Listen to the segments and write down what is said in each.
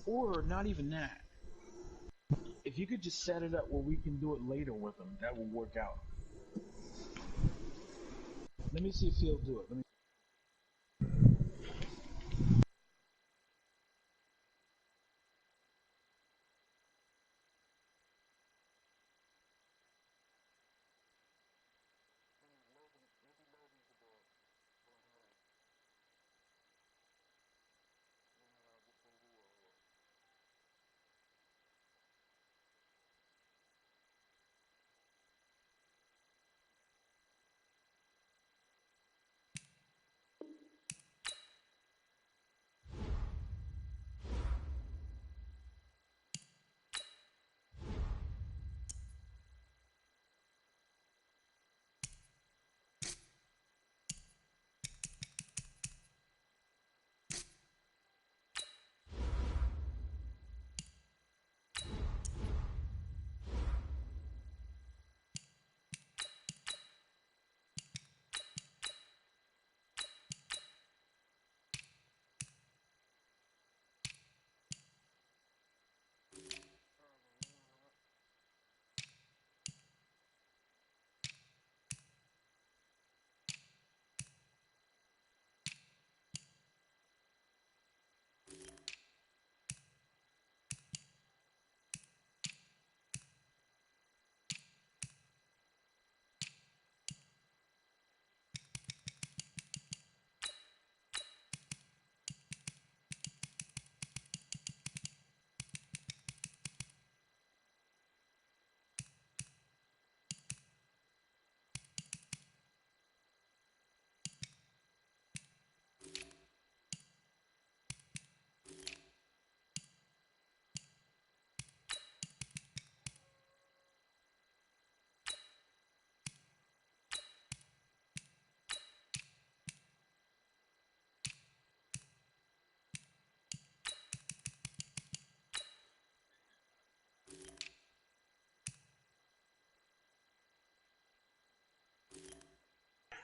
Or not even that. If you could just set it up where we can do it later with them, that will work out. Let me see if he'll do it. Let me.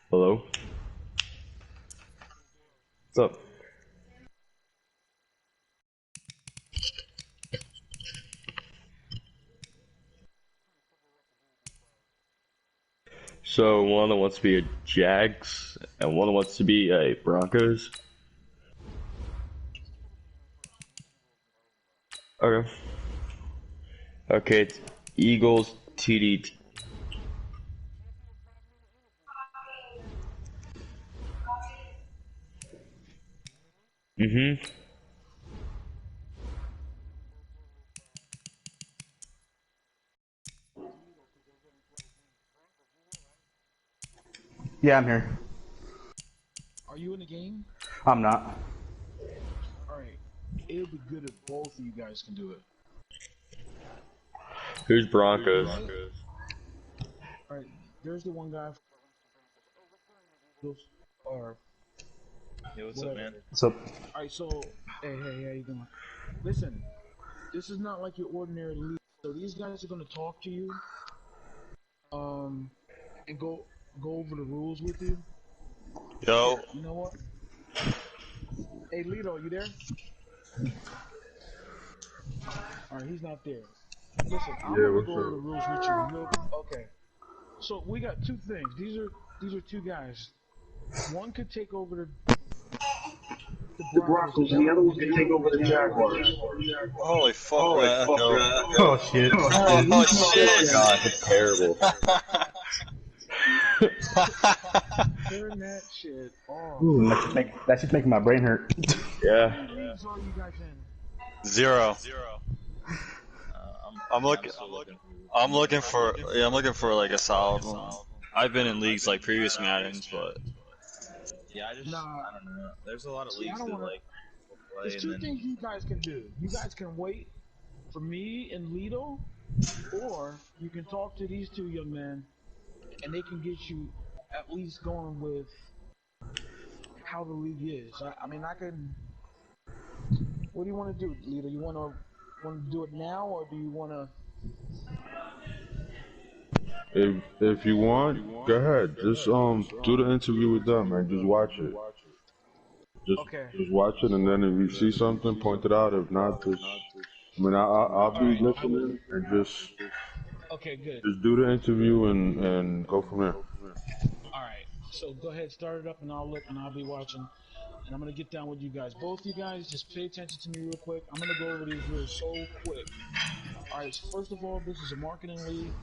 Hello? What's up? So one wants to be a Jags and one wants to be a Broncos. Okay. Okay, it's Eagles TD. Mm-hmm. Yeah, I'm here. Are you in the game? I'm not. All right. It'll be good if both of you guys can do it. Who's Broncos? All right. There's the one guy. Or Yo, what's whatever. up, man? What's up? All right. So, hey, how you doing? Listen, this is not like your ordinary league. So these guys are gonna talk to you, and go over the rules with you. Yo. Here, you know what? Hey, Lito, you there? All right, he's not there. Listen, I'm Yeah, gonna what's go over the up? rules with you. Okay. So we got two things. These are two guys. One could take over the The Broncos, and Broncos, the and the other other one one could can take take over the over the Jaguars. Jaguars. Holy fuck, Holy fuck, yo. man. Oh shit. Oh, shit. God, it's terrible. Turn that shit off. Ooh, that's just making my brain hurt. How Yeah. many leagues are you guys in? 0. I'm looking. I'm looking for like a solid one. I've been in leagues like previous Maddens, but yeah, Nah, I don't know. There's a lot of see, I leagues don't that want to. like will play There's and two then things you guys can do. You guys can wait for me and Lido, or you can talk to these two young men, and they can get you at least going with how the league is. I mean, I can. What do you want to do, Lido? You want to do it now, or do you want to? If you want, go ahead. Just do the interview with them and just watch it. Okay. just watch it, and then if you see something, point it out. If not, just I mean, I'll All be right. I will. listening and Okay. Good. just do the interview and go from there. All right. So go ahead, start it up, and I'll look, and I'll be watching, and I'm gonna get down with you guys. Both you guys, just pay attention to me real quick. I'm gonna go over these rules so quick. All right. So first of all, this is a marketing league.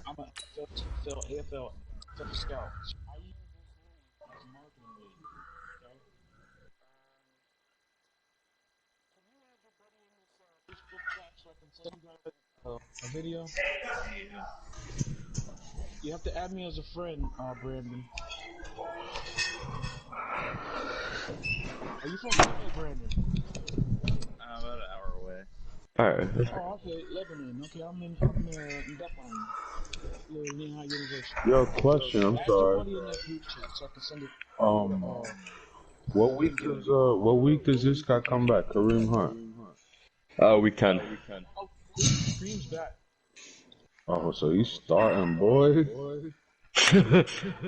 I'm a NFL, TFL, AFL, NFL scout. So I use this league as a marketing league. Okay. Can you add your buddy in this Facebook chat so I can send you guys a video? You have to add me as a friend, Brandon. Are you from where, Brandon? I'm about an hour away. Alright. Oh, okay, Lebanon. Okay, I'm in Bethlehem, Lehigh University. Yo, question. I'm Add your sorry. buddy in that group chat so I can send it Um, the link in it. what week does this guy come back? Kareem Hunt. We can. Oh, Cream's back. Oh, so he's starting, boy.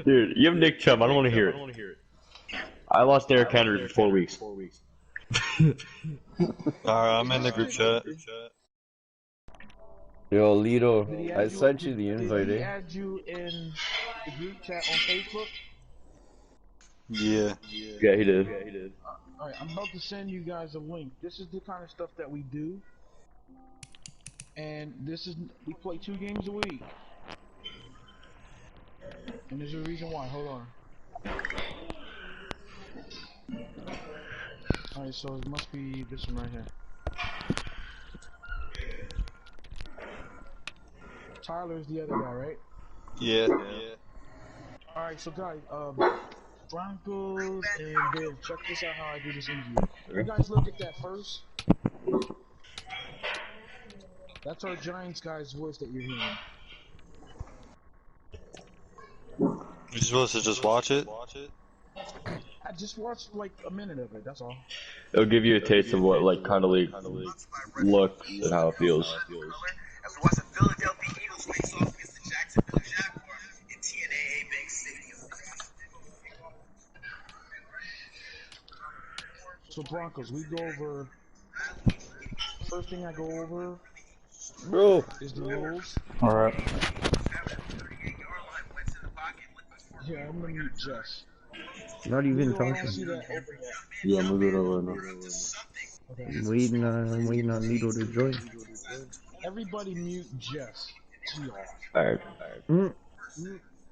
Dude, you have Nick Chubb. I don't want to hear it. I lost Derrick Henry for 4 weeks. Alright, I'm in the group chat. Yo, Did he Lito, I add you? sent you the invite, Did he eh? add you in the group chat on Facebook? Yeah. Yeah, he did. All right, I'm about to send you guys a link. This is the kind of stuff that we do, and we play 2 games a week, and there's a reason why. Hold on. All right, so it must be this one right here. Tyler's the other guy, right? Yeah. All right, so guys, Broncos and Bears. Check this out how I do this interview. You guys look at that first. That's our Giants guy's voice that you're hearing. You're supposed to just watch it? I just watched like a minute of it. That's all. It'll give you a taste of what like kind of league looks and how it feels. As we watch the Philadelphia Eagles face off against the Jacksonville Jaguars in TNAA Bank Stadium. So Broncos, we go over. First thing I go over Bro, is the rules. All right. Yeah, I'm gonna mute Jess. not even Lito, I don't talking. see that open yet. Yeah, I'm gonna do that right now. Okay. I'm waiting on Lito to join. Everybody mute Jess. She off. Alright. Mm.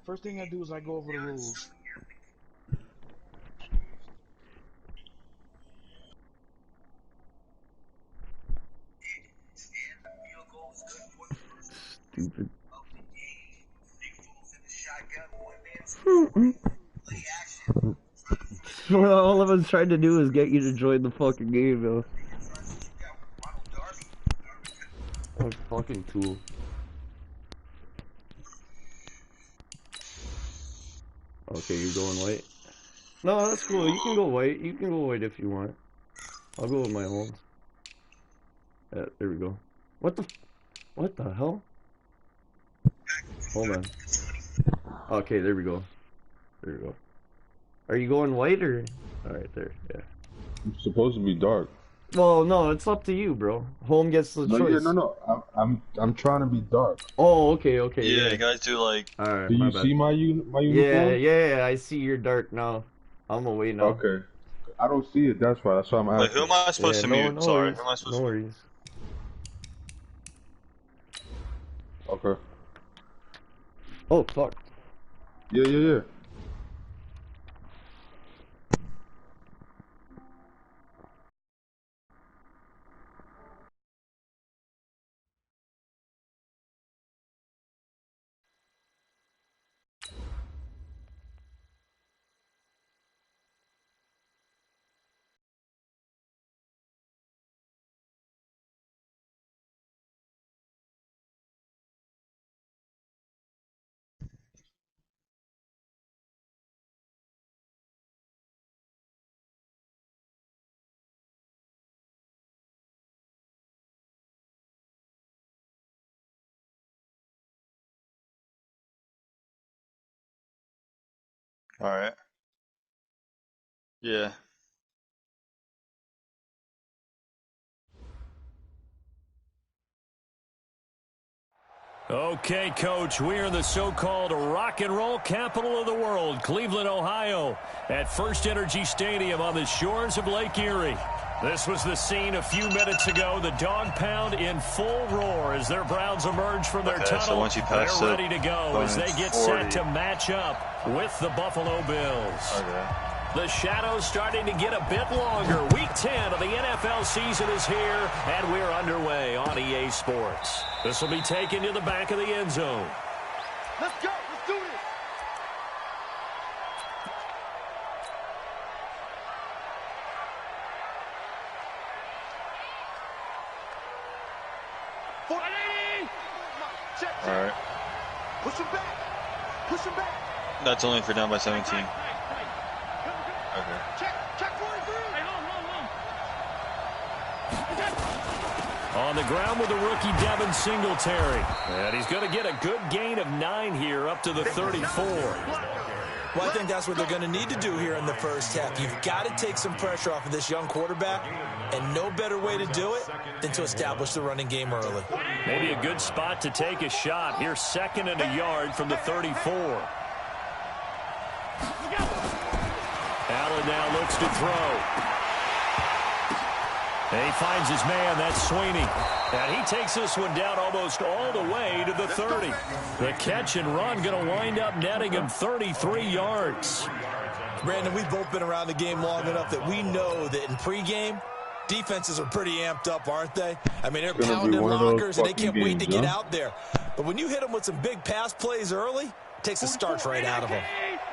First thing I do is I go over the rules. Stupid. What all of us tried to do is get you to join the fucking game, yo. A fucking tool. Okay, you're going white? No, that's cool. You can go white. You can go white if you want. I'll go with my holds. Yeah, there we go. What the hell? Hold on. Okay, there we go. There we go. Are you going white or? Alright, there, yeah. It's supposed to be dark. Well, no, it's up to you, bro. Home gets the No, choice. yeah, no. I'm trying to be dark. Oh, okay, Yeah, yeah. you guys do like. Alright, Do my you bad. see my uniform? Yeah, I see you're dark now. I'm away now. Okay. I don't see it. That's why. That's why I'm Wait, asking. who am I supposed to mute? No Sorry, worries. who am I supposed No to worries. Okay. Oh, fuck. Yeah. Alright. Yeah. Okay, Coach, we are in the so-called rock and roll capital of the world, Cleveland, Ohio, at First Energy Stadium on the shores of Lake Erie. This was the scene a few minutes ago. The dog pound in full roar as their Browns emerge from their tunnel. So once you pass they're ready to go as they get 40. set to match up with the Buffalo Bills. Okay. The shadows starting to get a bit longer. Week 10 of the NFL season is here, and we're underway on EA Sports. This will be taken to the back of the end zone. Let's go. Let's do this. All right. Push him back. Push him back. That's only for down by 17. Okay. Check 43. On the ground with the rookie Devin Singletary. And he's going to get a good gain of 9 here up to the 34. Well, I think that's what they're going to need to do here in the first half. You've got to take some pressure off of this young quarterback, and no better way to do it than to establish the running game early. Maybe a good spot to take a shot. Here's 2nd and a yard from the 34. Allen now looks to throw. And he finds his man. That's Sweeney. And he takes this one down almost all the way to the 30. The catch and run going to wind up netting him 33 yards. Brandon, we've both been around the game long enough that we know that in pregame, defenses are pretty amped up, aren't they? I mean, they're pounding lockers, and they can't wait to get out there. But when you hit them with some big pass plays early, it takes the starch right out of them.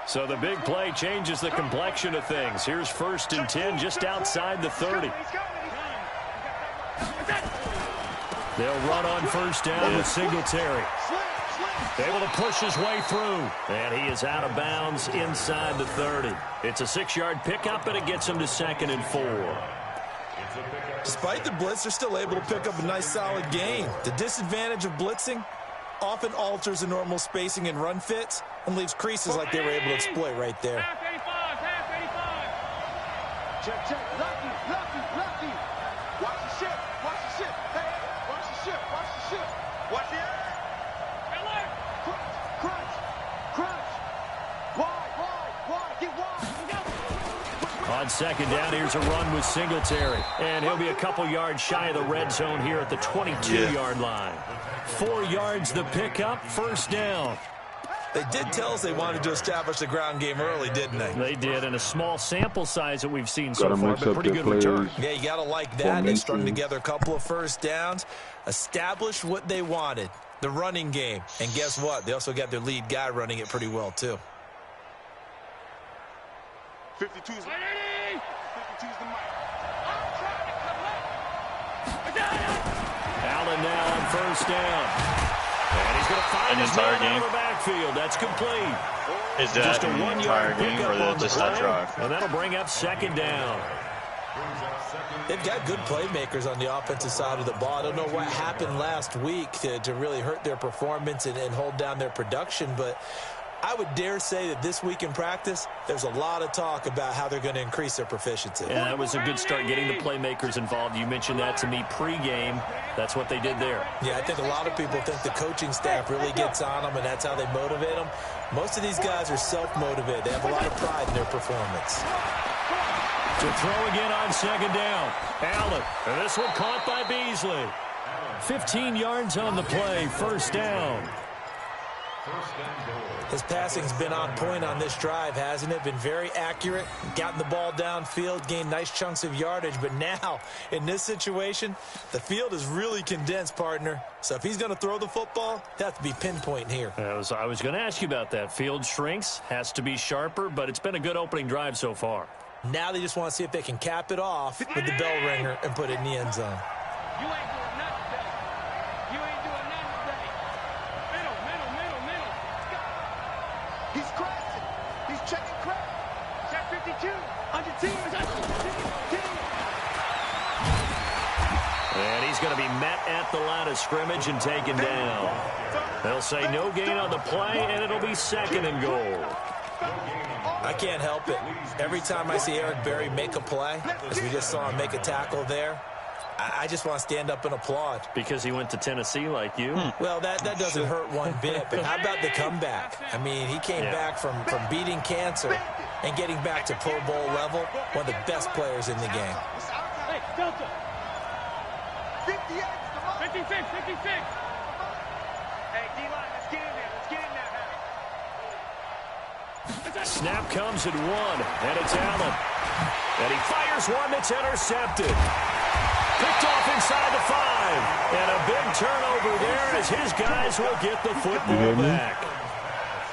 So the big play changes the complexion of things. Here's 1st and 10 just outside the 30. They'll run on 1st down with Singletary. Able to push his way through. And he is out of bounds inside the 30. It's a 6-yard pickup, and it gets him to 2nd and 4. Despite the blitz, they're still able to pick up a nice, solid gain. The disadvantage of blitzing often alters the normal spacing and run fits and leaves creases like they were able to exploit right there. Half 85. Check. Lucky. Watch the ship. Hey, watch the ship. Watch the air. Crunch. Wide. Get wide. On 2nd down, here's a run with Singletary. And he'll be a couple yards shy of the red zone here at the 22-yard line. 4 yards the pickup, 1st down. They did tell us they wanted to establish the ground game early, didn't they? They did, and a small sample size that we've seen so far, but pretty good return. Yeah, you got to like that. They strung together a couple of 1st downs, established what they wanted, the running game. And guess what? They also got their lead guy running it pretty well, too. 52's the mic. Allen now on 1st down. And he's going to find his man out of the backfield. That's complete. Is that just a 1-yard game pickup or on the just that play, drive? and that'll bring up 2nd down. They've got good playmakers on the offensive side of the ball. I don't know what happened last week to really hurt their performance and hold down their production, but I would dare say that this week in practice, there's a lot of talk about how they're going to increase their proficiency. Yeah, that was a good start getting the playmakers involved. You mentioned that to me pregame. That's what they did there. Yeah, I think a lot of people think the coaching staff really gets on them, and that's how they motivate them. Most of these guys are self-motivated. They have a lot of pride in their performance. To throw again on 2nd down. Allen, and this one caught by Beasley. 15 yards on the play, 1st down. His passing's been on point on this drive, hasn't it? Been very accurate, gotten the ball downfield, gained nice chunks of yardage. But now, in this situation, the field is really condensed, partner. So if he's going to throw the football, it has to be pinpoint here. I was going to ask you about that. Field shrinks, has to be sharper, but it's been a good opening drive so far. Now they just want to see if they can cap it off with the bell ringer and put it in the end zone. You ain't doing nothing today. Middle. He's crashing. He's checking crack. Check 52. Under team. And he's going to be met at the line of scrimmage and taken down. They'll say no gain on the play, and it'll be 2nd and goal. I can't help it. Every time I see Eric Berry make a play, as we just saw him make a tackle there, I just want to stand up and applaud. Because he went to Tennessee like you? Well, that doesn't hurt one bit, but how about the comeback? I mean, he came back from beating cancer and getting back to Pro Bowl level, one of the best players in the game. Hey, Delta. 58. 56. 56. Hey, D-line, let's get in there. Let's get in there. Snap comes at 1, and it's Allen. And he fires one that's intercepted. Picked off inside the 5. And a big turnover there as his guys will get the football back.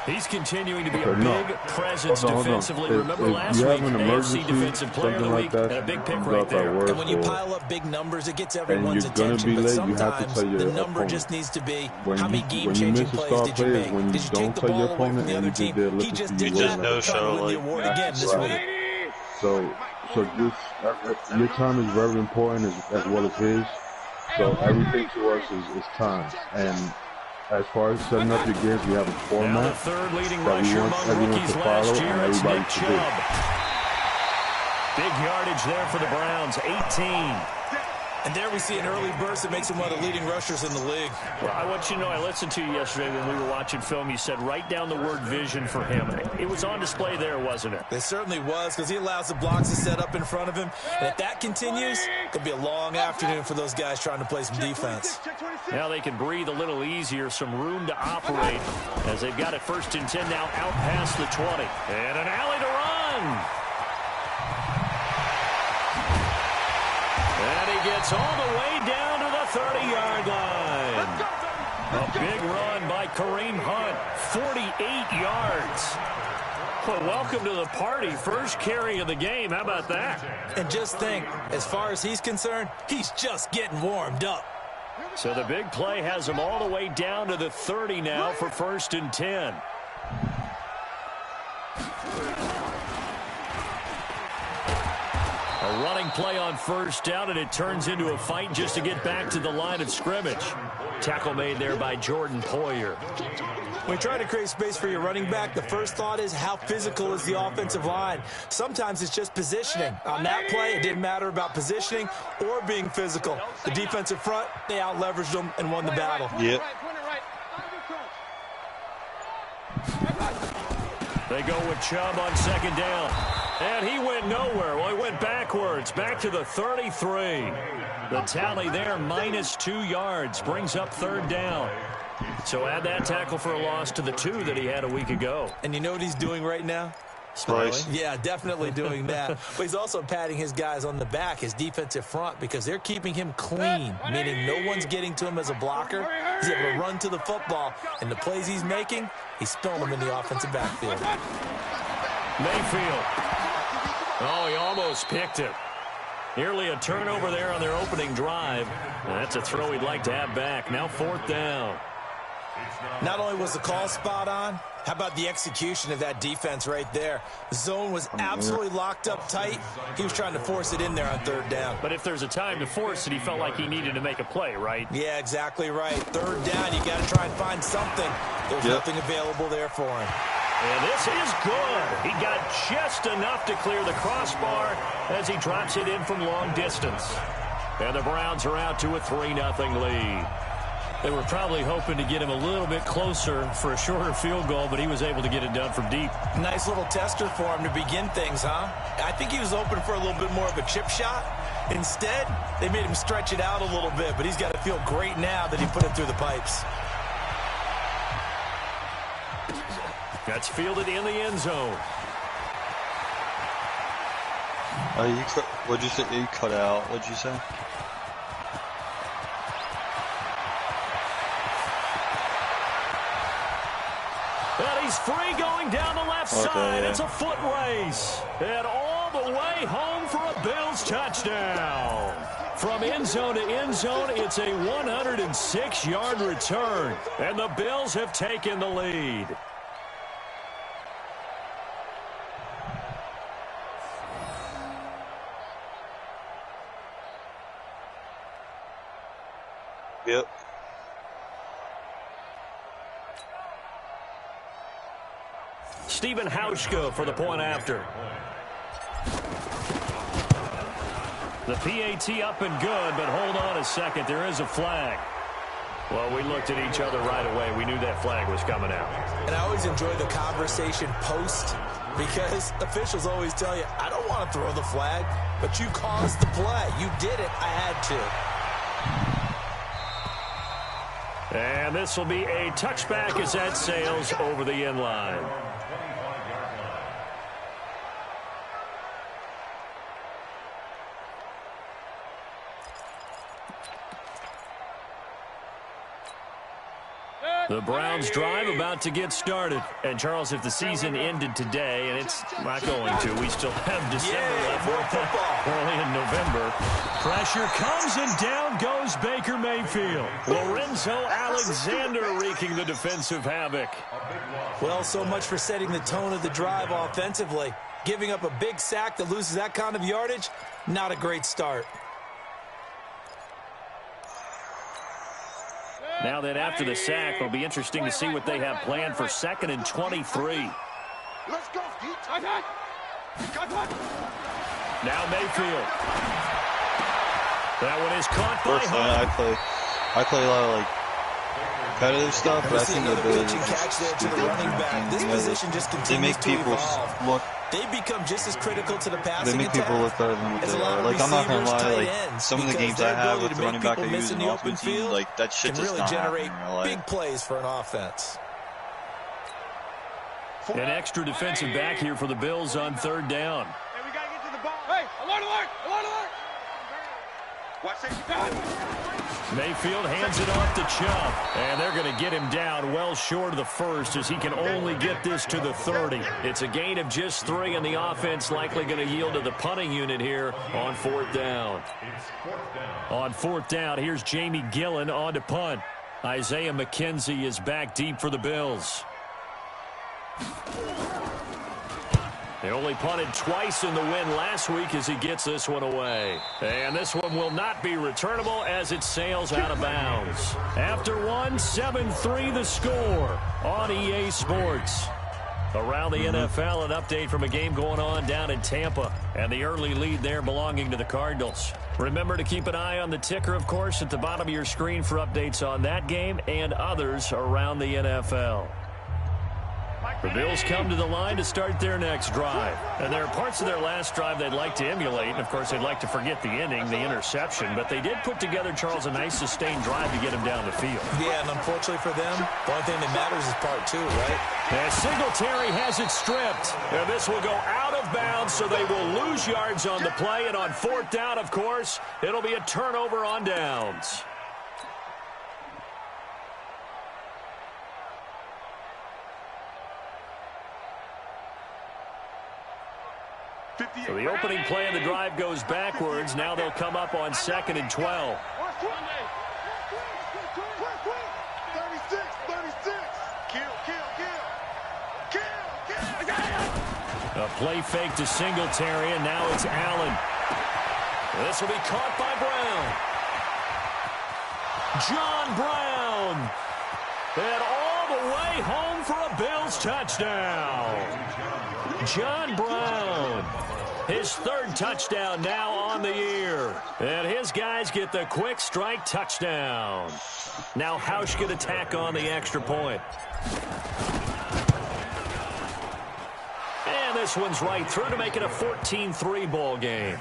He's continuing to be a big presence defensively. Remember last week, AFC Defensive Player of the Week, and a big pick right there. And when you pile up big numbers, it gets everyone's attention. But sometimes the number just needs to be how many game-changing plays did you make? Did you take the ball away from the other team? He just did that. Trying to win the award again this week. So this, your time is very important as well as his. So everything to us is time. And as far as setting up your games, we have a format now the third leading that we rusher want among everyone rookies to follow last year, and it's everybody Nick to do. Chubb. Big yardage there for the Browns, 18. And there we see an early burst that makes him one of the leading rushers in the league. Well, I want you to know, I listened to you yesterday when we were watching film. You said write down the word vision for him. It was on display there, wasn't it? It certainly was, because he allows the blocks to set up in front of him. And if that continues, it could be a long afternoon for those guys trying to play some defense. Now they can breathe a little easier, some room to operate as they've got it 1st and 10 now out past the 20. And an alley to run. And he gets all the way down to the 30-yard line. A big run by Kareem Hunt, 48 yards. Well, welcome to the party. First carry of the game. How about that? And just think, as far as he's concerned, he's just getting warmed up. So the big play has him all the way down to the 30 now for 1st and 10. A running play on 1st down, and it turns into a fight just to get back to the line of scrimmage. Tackle made there by Jordan Poyer. When you try to create space for your running back, the first thought is how physical is the offensive line. Sometimes it's just positioning. On that play, it didn't matter about positioning or being physical. The defensive front, they out-leveraged them and won the battle. Yep. They go with Chubb on 2nd down. And he went nowhere. Well, he went backwards, back to the 33. The tally there, -2 yards, brings up 3rd down. So add that tackle for a loss to the 2 that he had a week ago. And you know what he's doing right now? Smiling. Yeah, definitely doing that. But he's also patting his guys on the back, his defensive front, because they're keeping him clean, meaning no one's getting to him as a blocker. He's able to run to the football, and the plays he's making, he's spilling them in the offensive backfield. Mayfield. Oh, he almost picked it. Nearly a turnover there on their opening drive. That's a throw he'd like to have back. Now 4th down. Not only was the call spot on, how about the execution of that defense right there? The zone was absolutely locked up tight. He was trying to force it in there on 3rd down. But if there's a time to force it, he felt like he needed to make a play, right? Yeah, exactly right. 3rd down, you got to try and find something. There's nothing available there for him. And this is good. He got just enough to clear the crossbar as he drops it in from long distance. And the Browns are out to a 3-0 lead. They were probably hoping to get him a little bit closer for a shorter field goal, but he was able to get it done from deep. Nice little tester for him to begin things, huh? I think he was open for a little bit more of a chip shot. Instead, they made him stretch it out a little bit, but he's got to feel great now that he put it through the pipes. That's fielded in the end zone. What'd you say? You cut out. What'd you say? And he's free going down the left side. Yeah. It's a foot race. And all the way home for a Bills touchdown. From end zone to end zone, it's a 106-yard return. And the Bills have taken the lead. Yep. Stephen Hauschka for the point after. The PAT up and good, but hold on a second. There is a flag. Well, we looked at each other right away. We knew that flag was coming out. And I always enjoy the conversation post because officials always tell you, I don't want to throw the flag, but you caused the play. You did it. I had to. And this will be a touchback as that sails over the end line. The Browns drive about to get started. And, Charles, if the season ended today, and it's not going to, we still have December left. We're only in November. Pressure comes, and down goes Baker Mayfield. Lorenzo Alexander wreaking the defensive havoc. Well, so much for setting the tone of the drive offensively. Giving up a big sack that loses that kind of yardage, not a great start. Now that after the sack, it'll be interesting to see what they have planned for 2nd and 23. Let's go. Now Mayfield. That one is caught by Personally, I play a lot of competitive stuff, but I think the Bills they make people look. They become just as critical to the passing. They make people look better than what they are. Like, I'm not gonna lie, some of the games I have with the running back I use in the open team, like, that shit can does really not generate happen in real life. big plays for an offense. An extra defensive back here for the Bills on 3rd down. Hey, we gotta get to the ball. Hey, alert, alert, alert, alert. Watch it. Mayfield hands it off to Chubb, and they're going to get him down well short of the first as he can only get this to the 30. It's a gain of just 3, and the offense likely going to yield to the punting unit here on 4th down. On 4th down, here's Jamie Gillen on to punt. Isaiah McKenzie is back deep for the Bills. They only punted twice in the win last week as he gets this one away. And this one will not be returnable as it sails out of bounds. After one, 7-3 the score on EA Sports. Around the NFL, an update from a game going on down in Tampa. And the early lead there belonging to the Cardinals. Remember to keep an eye on the ticker, of course, at the bottom of your screen for updates on that game and others around the NFL. The Bills come to the line to start their next drive. And there are parts of their last drive they'd like to emulate. And, of course, they'd like to forget the ending, the interception. But they did put together, Charles, a nice sustained drive to get him down the field. Yeah, and unfortunately for them, the only thing that matters is part 2, right? And Singletary has it stripped. And this will go out of bounds, so they will lose yards on the play. And on 4th down, of course, it'll be a turnover on downs. So the opening play of the drive goes backwards. Now they'll come up on 2nd and 12. 36. A play fake to Singletary, and now it's Allen. This will be caught by Brown. John Brown. And all the way home for a Bills touchdown. John Brown. His 3rd touchdown now on the year. And his guys get the quick strike touchdown. Now Hausch can attack on the extra point. And this one's right through to make it a 14-3 ball game.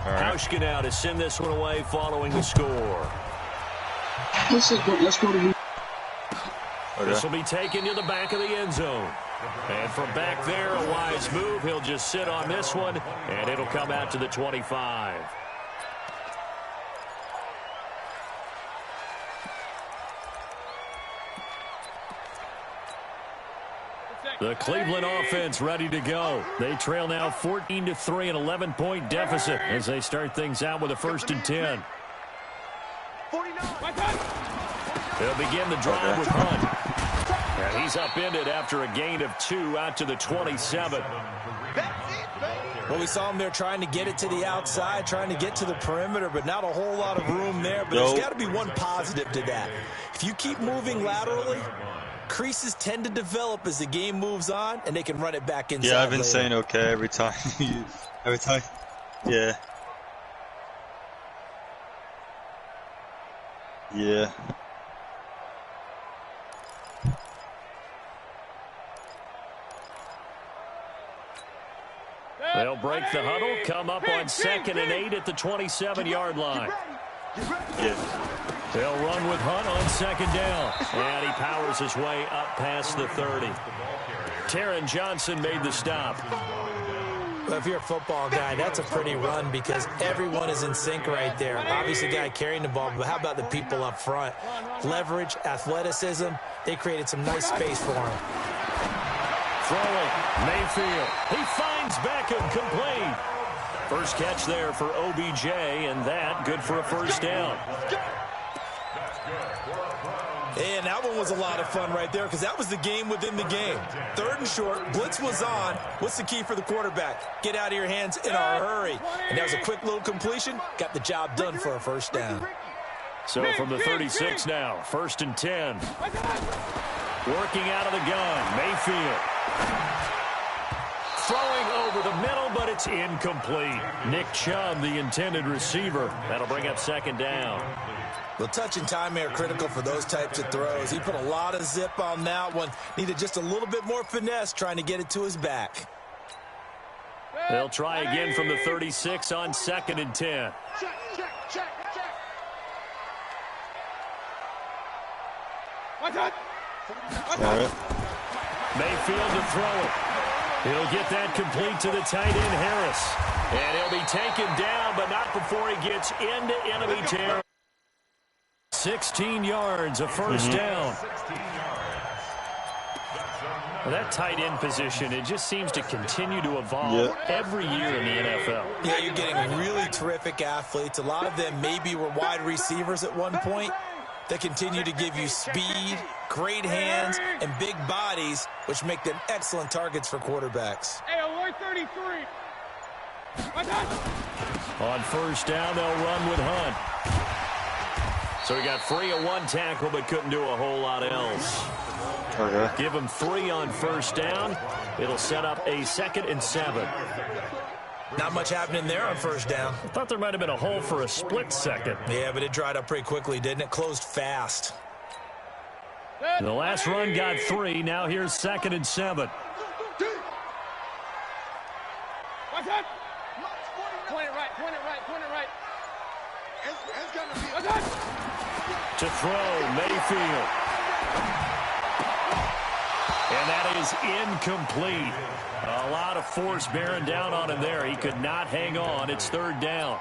Hausch now to send this one away following the score. Let's go to you. This will be taken to the back of the end zone. And from back there, a wise move. He'll just sit on this one, and it'll come out to the 25. The Cleveland offense ready to go. They trail now 14-3, an 11-point deficit as they start things out with a 1st and 10. They'll begin the drive with Hunt. And he's upended after a gain of 2 out to the 27. Well, we saw him there trying to get it to the outside, trying to get to the perimeter, but not a whole lot of room there. But there's got to be one positive to that. If you keep moving laterally, creases tend to develop as the game moves on, and they can run it back inside. Yeah, I've been later. saying okay every time. Every time. Yeah. Yeah. They'll break the huddle, come up on 2nd and 8 at the 27-yard line. Yeah. They'll run with Hunt on 2nd down. And he powers his way up past the 30. Taron Johnson made the stop. Well, if you're a football guy, that's a pretty run because everyone is in sync right there. Obviously, the guy carrying the ball, but how about the people up front? Leverage, athleticism, they created some nice space for him. Throwing, Mayfield. He finds Beckham, complete. First catch there for OBJ, and that good for a 1st down. And that one was a lot of fun right there because that was the game within the game. 3rd and short, blitz was on. What's the key for the quarterback? Get out of your hands in a hurry. And that was a quick little completion. Got the job done for a 1st down. So from the 36 now, 1st and 10. Working out of the gun, Mayfield. Throwing over the middle, but it's incomplete. Nick Chubb, the intended receiver. That'll bring up 2nd down. Well, touch and timing are critical for those types of throws. He put a lot of zip on that one. Needed just a little bit more finesse trying to get it to his back. They'll try again from the 36 on 2nd and 10. Mayfield to throw it. He'll get that complete to the tight end, Harris. And he'll be taken down, but not before he gets into enemy territory. 16 yards, a 1st down. Well, that tight end position, it just seems to continue to evolve every year in the NFL. Yeah, you're getting really terrific athletes. A lot of them maybe were wide receivers at one point. They continue to give you speed, great hands, and big bodies, which make them excellent targets for quarterbacks. Hey, alert 33. On 1st down, they'll run with Hunt. So he got free of 1 tackle, but couldn't do a whole lot else. Okay. Give him 3 on 1st down. It'll set up a 2nd and 7. Not much happening there on 1st down. I thought there might have been a hole for a split second. Yeah, but it dried up pretty quickly, didn't it? Closed fast. The last run got 3. Now here's 2nd and 7. What's that? Point it right, point it right, point it right. What's that? To throw, Mayfield. And that is incomplete. A lot of force bearing down on him there. He could not hang on. It's 3rd down.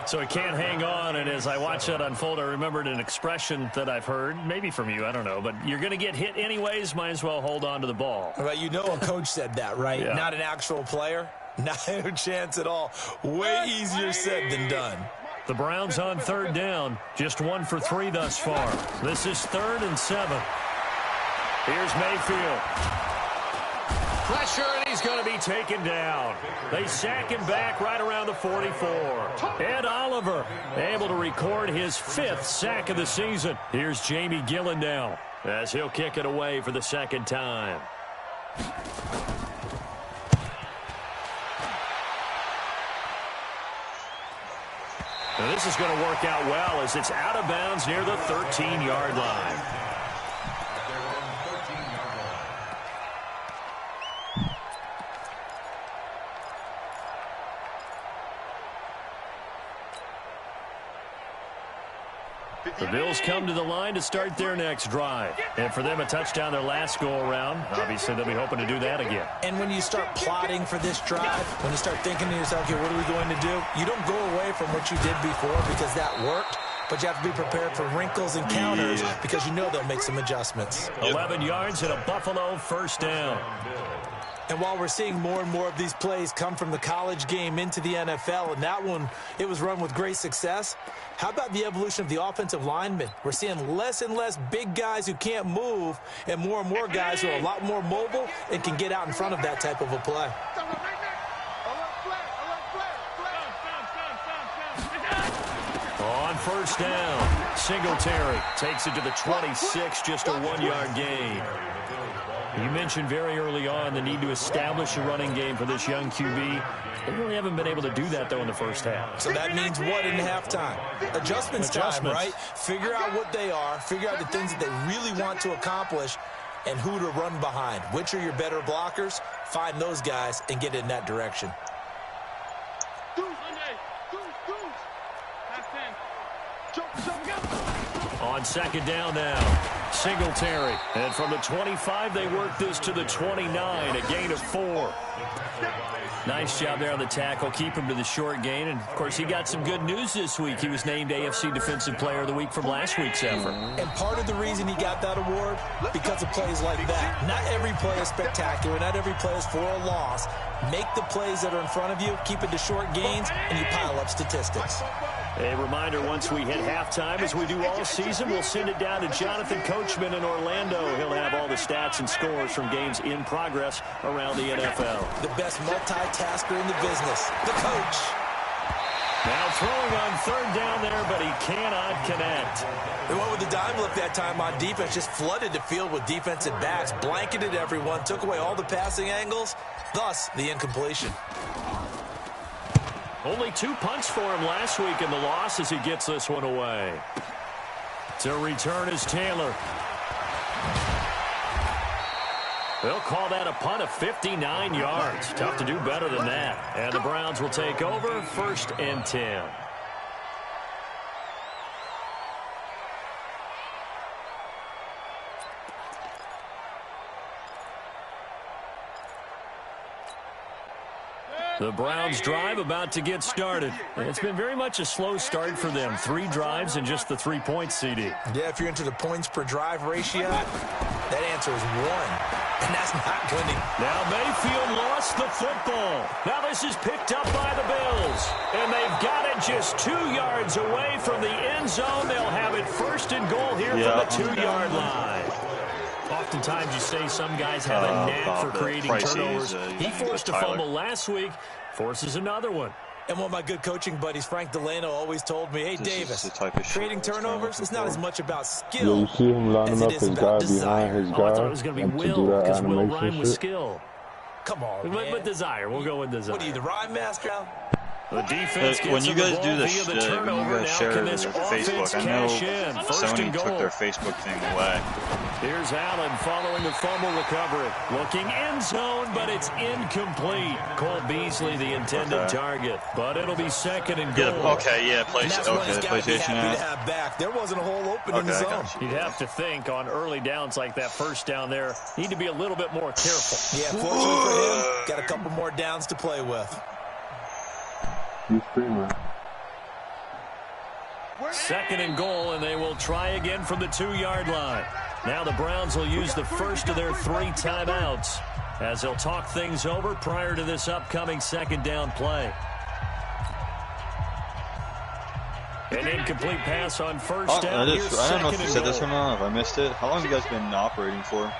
So he can't hang on, and as I watch that unfold, I remembered an expression that I've heard, maybe from you, I don't know, but you're going to get hit anyways, might as well hold on to the ball. Well, you know a coach said that, right? Yeah. Not an actual player. Not a chance at all. Way easier said than done. The Browns on 3rd down, just 1 for 3 thus far. This is 3rd and 7. Here's Mayfield. Pressure, and he's going to be taken down. They sack him back right around the 44. Ed Oliver able to record his 5th sack of the season. Here's Jamie Gillen now as he'll kick it away for the 2nd time. Now this is going to work out well as it's out of bounds near the 13-yard line. The Bills come to the line to start their next drive. And for them, a touchdown their last go-around. Obviously, they'll be hoping to do that again. And when you start plotting for this drive, when you start thinking to yourself, okay, what are we going to do? You don't go away from what you did before because that worked. but you have to be prepared for wrinkles and counters because you know they'll make some adjustments. 11 yards and a Buffalo first down. And while we're seeing more and more of these plays come from the college game into the NFL, and that one, it was run with great success, how about the evolution of the offensive linemen? We're seeing less and less big guys who can't move and more guys who are a lot more mobile and can get out in front of that type of a play. On first down, Singletary takes it to the 26, just a 1-yard gain. You mentioned very early on the need to establish a running game for this young QB. They really haven't been able to do that, though, in the first half. So that means what in halftime? Adjustments time, right? Figure out what they are, figure out the things that they really want to accomplish, and who to run behind. Which are your better blockers? Find those guys and get in that direction. On second down now, Singletary. And from the 25, they work this to the 29, a gain of 4. Nice job there on the tackle. Keep him to the short gain. And, of course, he got some good news this week. He was named AFC Defensive Player of the Week from last week's effort. And part of the reason he got that award, because of plays like that. Not every play is spectacular. Not every play is for a loss. Make the plays that are in front of you, keep it to short gains, and you pile up statistics. A reminder, once we hit halftime, as we do all season, we'll send it down to Jonathan Coachman in Orlando. He'll have all the stats and scores from games in progress around the NFL. The best multitasker in the business, the coach. Now throwing on third down there, but he cannot connect. They went with the dime look that time on defense, just flooded the field with defensive backs, blanketed everyone, took away all the passing angles, thus the incompletion. Only 2 punts for him last week in the loss as he gets this one away. To return is Taylor. They'll call that a punt of 59 yards. Tough to do better than that. And the Browns will take over, 1st and 10. The Browns drive about to get started. It's been very much a slow start for them. 3 drives and just the 3 points, CD. Yeah, if you're into the points per drive ratio, that answer is 1. And that's not winning. Now Mayfield lost the football. Now this is picked up by the Bills. And they've got it just 2 yards away from the end zone. They'll have it 1st and goal here from the 2-yard line. Oftentimes you say some guys have a knack for creating turnovers. He forced a fumble last week, forces another one. And one of my good coaching buddies, Frank Delano, always told me, hey, Davis, creating turnovers is not as much about skill you see him lining up his guy behind his guy. I thought it was going to be Will, because Will rhymed with skill. Come on, man. With desire. We'll go with desire. What are you, the rhyme master? The defense gets when you guys do this, when you guys share it with Facebook, I know Sony took their Facebook thing away. Here's Allen following the fumble recovery. Looking end zone, but it's incomplete. Cole Beasley, the intended target. But it'll be 2nd and goal. Yeah, okay, yeah, PlayStation. There wasn't a hole open in the zone. You'd have to think on early downs like that first down there, need to be a little bit more careful. Yeah, fortunately for him, got a couple more downs to play with. He's screaming. 2nd and goal, and they will try again from the 2-yard line. Now the Browns will use the first of their 3 timeouts as they'll talk things over prior to this upcoming 2nd down play. An incomplete pass on 1st down. I don't know if you said this or not, if I missed it. How long have you guys been operating for?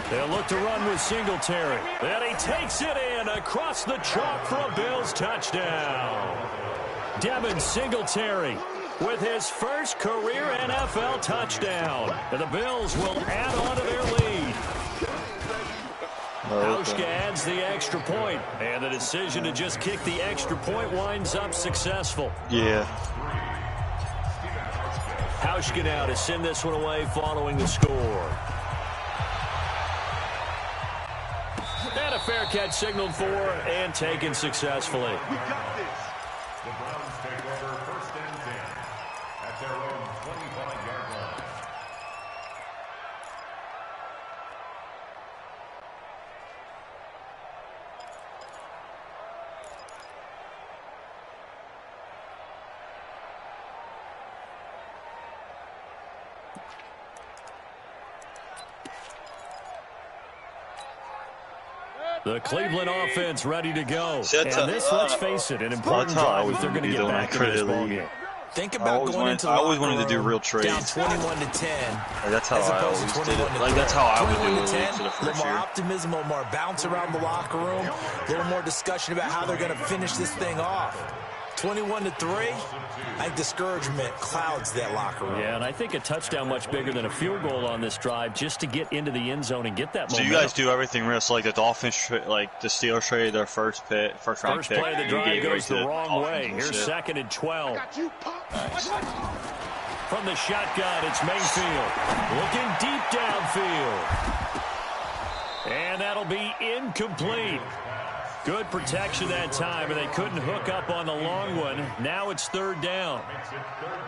They'll look to run with Singletary. And he takes it in across the chalk for a Bills touchdown. Devin Singletary with his first career NFL touchdown. And the Bills will add on to their lead. Hauschka adds the extra point, and the decision to just kick the extra point winds up successful. Yeah. Hauschka now to send this one away following the score. And a fair catch signaled for and taken successfully. We got this. The Browns take over 1st and 10 at their own 25-yard line. The Cleveland offense ready to go. See, and this, let's face it, an important drive if they're going to get back into this ballgame. Think about going into the I always wanted room to do real trades. down 21-10. That's how I always did it. Like, that's how I would do it for the A first little more year. optimism, a little more bounce around the locker room, a little more discussion about how they're going to finish this thing off. 21-3, I think discouragement clouds that locker room. Yeah, and I think a touchdown much bigger than a field goal on this drive just to get into the end zone and get that momentum. So you guys do everything real. So like the Dolphins, like the Steelers traded their first round pick. First play of the drive goes the wrong way. Here's second and 12. Nice. From the shotgun, it's Mayfield. Looking deep downfield. And that'll be incomplete. Good protection that time, and they couldn't hook up on the long one. Now it's third down.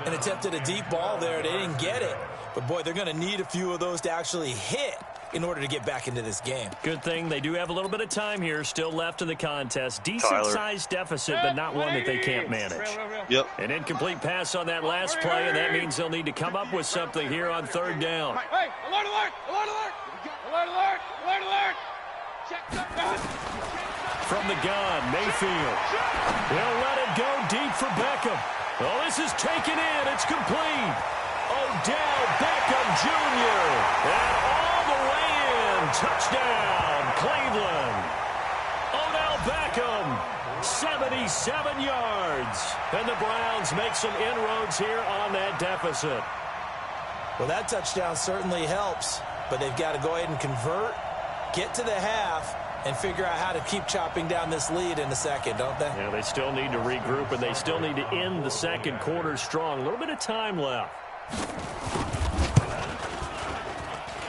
And attempted a deep ball there. They didn't get it. But, boy, they're going to need a few of those to actually hit in order to get back into this game. Good thing they do have a little bit of time here still left in the contest. Decent-sized deficit, but not one that they can't manage. Yep. An incomplete pass on that last play, and that means they'll need to come up with something here on third down. Hey, alert, alert, alert, alert, alert, alert, alert, alert. Check. From the gun, Mayfield. He'll let it go deep for Beckham. Oh, this is taken in. It's complete. Odell Beckham Jr. And all the way in. Touchdown, Cleveland. Odell Beckham, 77 yards. And the Browns make some inroads here on that deficit. Well, that touchdown certainly helps, but they've got to go ahead and convert, get to the half, and figure out how to keep chopping down this lead in the second, don't they? Yeah, they still need to regroup, and they still need to end the second quarter strong. A little bit of time left.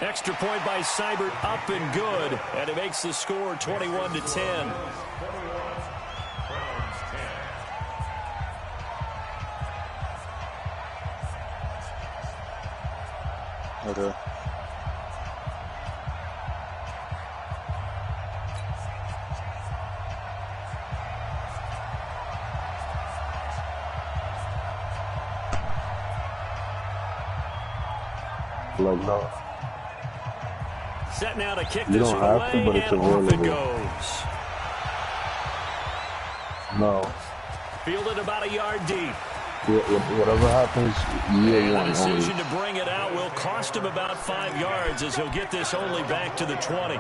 Extra point by Seibert, up and good, and it makes the score 21-10. Okay. Like, no. Set now to kick You this don't one have to, away, but it's and off it available. goes. No. Fielded about a yard deep. Whatever happens, year And one the decision only. to bring it out will cost him about 5 yards as he'll get this only back to the 20.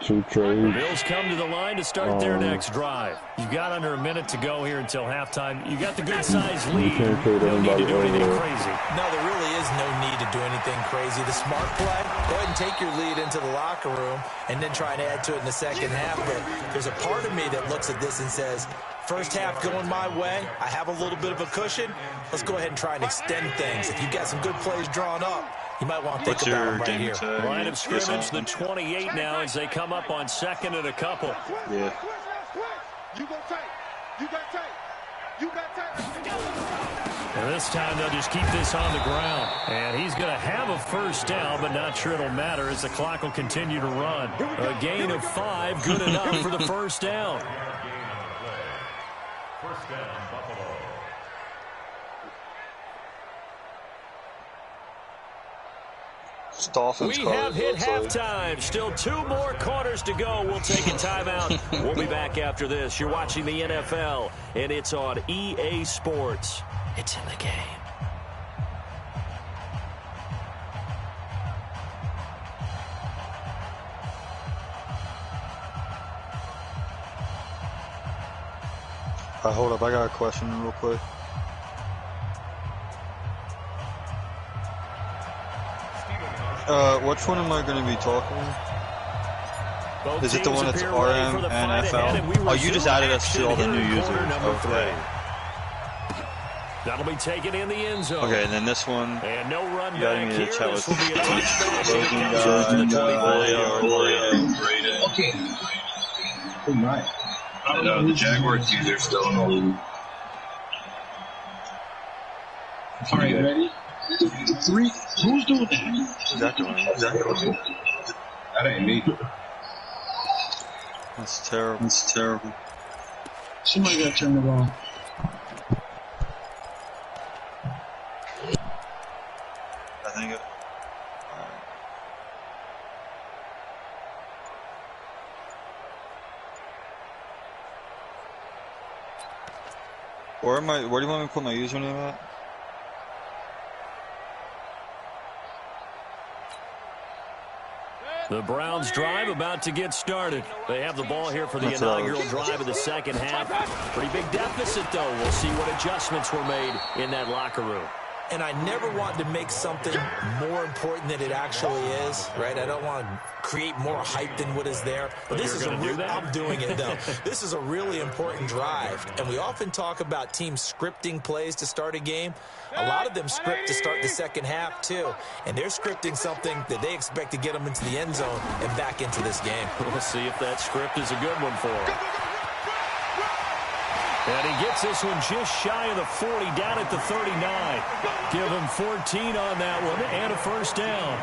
Two trades. Bills come to the line to start their next drive. You've got under a minute to go here until halftime. You got the good-sized lead. You can't trade Don't need to anybody do anything over. crazy. No, there really is no need to do anything crazy. The smart play, go ahead and take your lead into the locker room and then try and add to it in the second half. But there's a part of me that looks at this and says, first half going my way, I have a little bit of a cushion. Let's go ahead and try and extend things. If you've got some good plays drawn up, you might want to think What's about your them right game here. tag? Line of scrimmage, the 28 now as they come up on second and a couple. Yeah. You got tape. You got tape. You got tape. And this time they'll just keep this on the ground. And he's going to have a first down, but not sure it'll matter as the clock will continue to run. A gain of 5, good enough for the first down. First down, Buffalo. Dolphins We card, have hit looks like. halftime. Still 2 more quarters to go. We'll take a timeout. We'll be back after this. You're watching the NFL, and it's on EA Sports. It's in the game. Hold up, I got a question real quick. Which one am I going to be talking? Both Is it the teams one that's appear ready for the fight ahead, and we RMNFL? Oh, you just resume added us to all the action new here in users. quarter number 3. Okay. That'll be taken in the end zone. Okay, and then this one. And no run You back gotta here. need to chat This with will be a touchback. Okay. Oh my. I don't know. The Jaguars do. They're still in the lead. All right, ready? 3. Who's doing that? Who's that doing? That ain't me. That's terrible. That's terrible. Somebody got to turn the ball. I think it. Where do you want me to put my username at? The Browns drive about to get started. They have the ball here for the inaugural drive of the second half. Pretty big deficit, though. We'll see what adjustments were made in that locker room. And I never want to make something more important than it actually is, right? I don't want to create more hype than what is there. But this is I'm doing it, though. This is a really important drive. And we often talk about teams scripting plays to start a game. A lot of them script to start the second half, too. And they're scripting something that they expect to get them into the end zone and back into this game. We'll see if that script is a good one for them. And he gets this one just shy of the 40, down at the 39. Give him 14 on that one and a first down.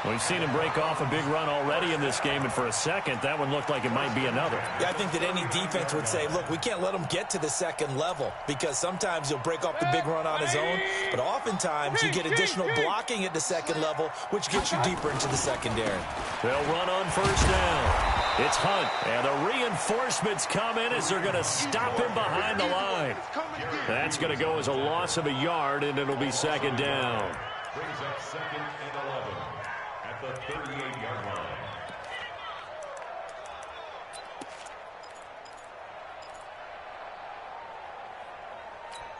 We've seen him break off a big run already in this game, and for a second, that one looked like it might be another. Yeah, I think that any defense would say, look, we can't let him get to the second level, because sometimes he'll break off the big run on his own, but oftentimes you get additional blocking at the second level, which gets you deeper into the secondary. They'll run on first down. It's Hunt, and the reinforcements come in as they're going to stop him behind the line. That's going to go as a loss of a yard, and it'll be second down. Brings up second and 11 at the 38-yard line.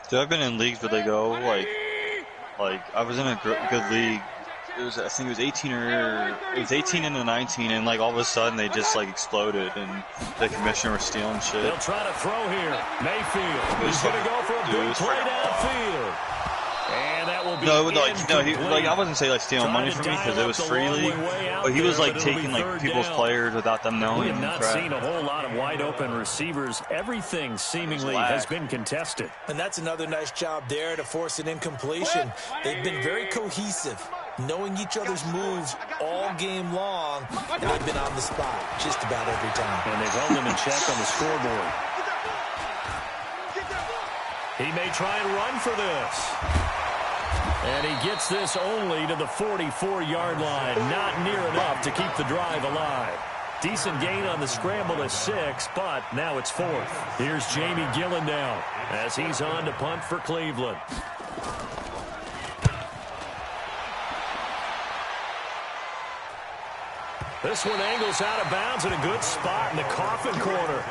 Dude, I've been in leagues where they go like I was in a good league. I think it was 18 into 19, and like all of a sudden they just like exploded, and the commissioner was stealing shit. They'll try to throw here. Mayfield. He's going to go for a big play downfield. And that will be I wasn't saying like stealing money from me because it was free league, but he was like taking like people's players without them knowing. We have not seen a whole lot of wide open receivers. Everything seemingly has been contested. And that's another nice job there to force an incompletion. They've been very cohesive, knowing each other's moves all game long, and they've been on the spot just about every time. And they've held them in check on the scoreboard. He may try and run for this. And he gets this only to the 44-yard line. Not near enough to keep the drive alive. Decent gain on the scramble to 6, but now it's 4th. Here's Jamie Gillen now as he's on to punt for Cleveland. This one angles out of bounds in a good spot in the coffin corner.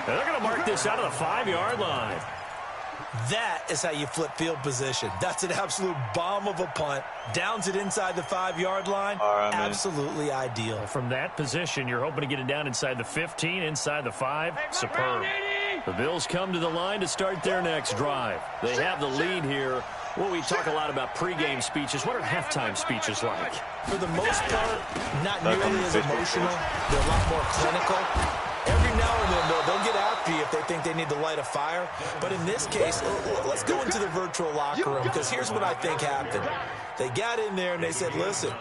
And they're going to mark this out of the 5-yard line. That is how you flip field position. That's an absolute bomb of a punt. Downs it inside the 5-yard line. Absolutely ideal. From that position, you're hoping to get it down inside the 15, inside the 5. Superb. The Bills come to the line to start their next drive. They have the lead here. Well, we talk a lot about pregame speeches. What are halftime speeches like? For the most part, not nearly as emotional. They're a lot more clinical. Every now and then, though, they'll get after you if they think they need to light a fire. But in this case, let's go into the virtual locker room, because here's what I think happened. They got in there and they said, listen,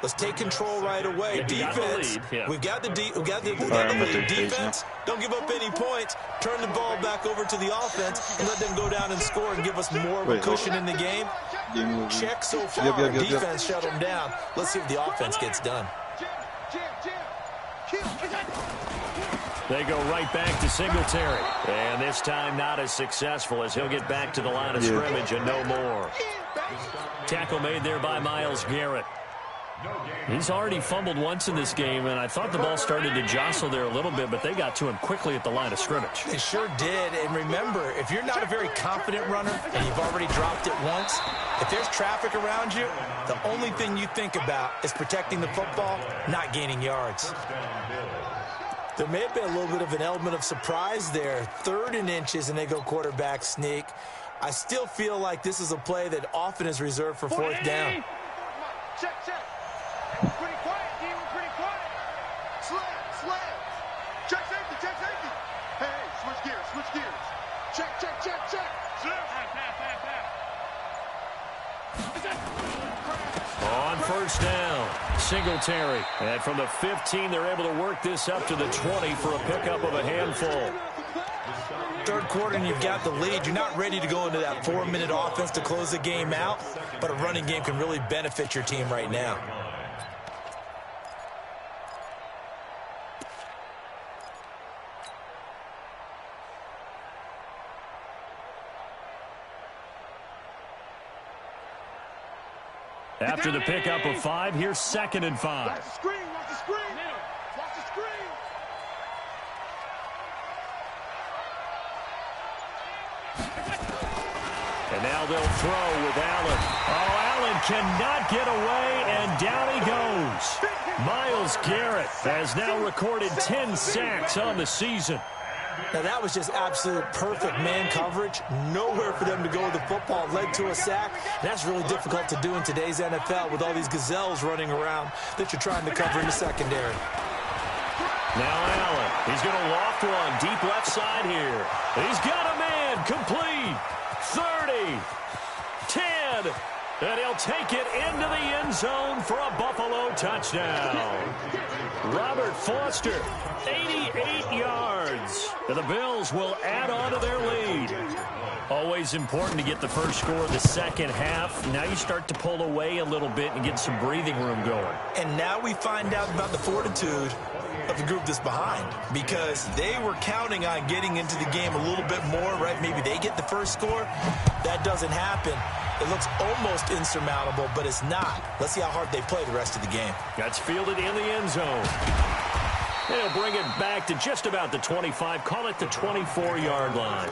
let's take control right away. Defense, we've got the lead. Defense, don't give up any points. Turn the ball back over to the offense and let them go down and score and give us more of a cushion in the game. Check so far. Defense shut them down. Let's see if the offense gets done. They go right back to Singletary. And this time not as successful as he'll get back to the line of scrimmage and no more. Tackle made there by Myles Garrett. He's already fumbled once in this game, and I thought the ball started to jostle there a little bit, but they got to him quickly at the line of scrimmage. They sure did. And remember, if you're not a very confident runner and you've already dropped it once, if there's traffic around you, the only thing you think about is protecting the football, not gaining yards. There may have been a little bit of an element of surprise there. 3rd and inches, and they go quarterback sneak. I still feel like this is a play that often is reserved for 4th down. Check. We're pretty quiet, D. We're pretty quiet. Slam. Check safety. Hey, switch gears. Check. On first down, Singletary. And from the 15, they're able to work this up to the 20 for a pickup of a handful. third quarter and you've got the lead, you're not ready to go into that 4-minute offense to close the game out, but a running game can really benefit your team right now. After the pickup of 5, here's 2nd and 5. Watch the screen, watch the screen. Watch the screen. And now they'll throw with Allen. Oh, Allen cannot get away, and down he goes. Myles Garrett has now recorded 10 sacks on the season. Now, that was just absolute perfect man coverage. Nowhere for them to go with the football. Led to a sack. That's really difficult to do in today's NFL with all these gazelles running around that you're trying to cover in the secondary. Now Allen. He's going to loft one deep left side here. He's got a man. Complete. 30. 10. And he'll take it into the end zone for a Buffalo touchdown. Robert Foster, 88 yards. And the Bills will add on to their lead. Always important to get the first score of the second half. Now you start to pull away a little bit and get some breathing room going. And now we find out about the fortitude of the group that's behind, because they were counting on getting into the game a little bit more, right? Maybe they get the first score. That doesn't happen. It looks almost insurmountable, but it's not. Let's see how hard they play the rest of the game. That's fielded in the end zone. And he'll bring it back to just about the 25. Call it the 24-yard line.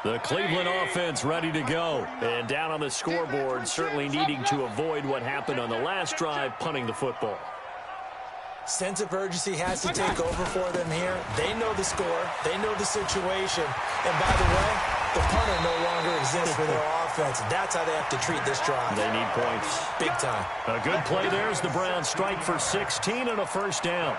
The Cleveland offense ready to go. And down on the scoreboard, certainly needing to avoid what happened on the last drive, punting the football. Sense of urgency has to take over for them here. They know the score. They know the situation. And by the way, the punter no longer exists for their offense. That's how they have to treat this drive. They need points. Big time. A good play there as the Browns strike for 16 and a first down.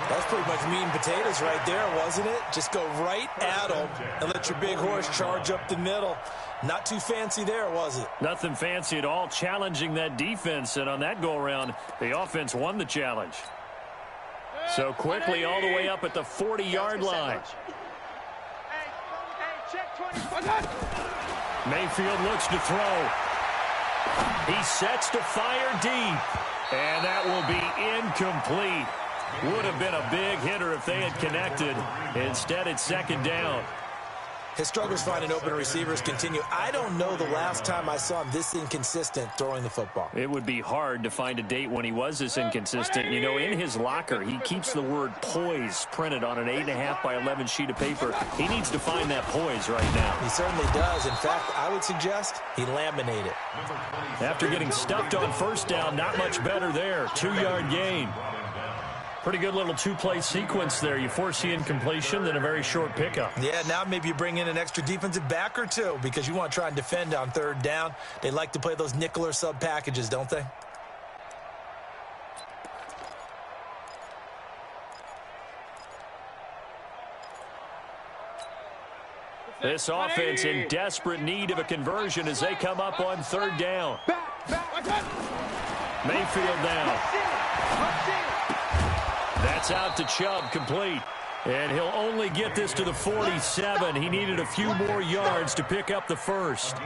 That's pretty much meat and potatoes right there, wasn't it? Just go right at them and let your big horse charge up the middle. Not too fancy there, was it? Nothing fancy at all, challenging that defense. And on that go-around, the offense won the challenge. So quickly all the way up at the 40-yard line. Mayfield looks to throw. He sets to fire deep. And that will be incomplete. Would have been a big hitter if they had connected. Instead, it's second down. His struggles finding open receivers continue. I don't know the last time I saw him this inconsistent throwing the football. It would be hard to find a date when he was this inconsistent. You know, in his locker, he keeps the word poise printed on an 8.5 by 11 sheet of paper. He needs to find that poise right now. He certainly does. In fact, I would suggest he laminate it. After getting stuffed on first down, not much better there. 2-yard gain. Pretty good little two-play sequence there. You force the incompletion, then a very short pickup. Yeah, now maybe you bring in an extra defensive back or two because you want to try and defend on third down. They like to play those nickel or sub packages, don't they? This offense in desperate need of a conversion as they come up on third down. Mayfield now. That's out to Chubb, complete. And he'll only get this to the 47. He needed a few more yards to pick up the first.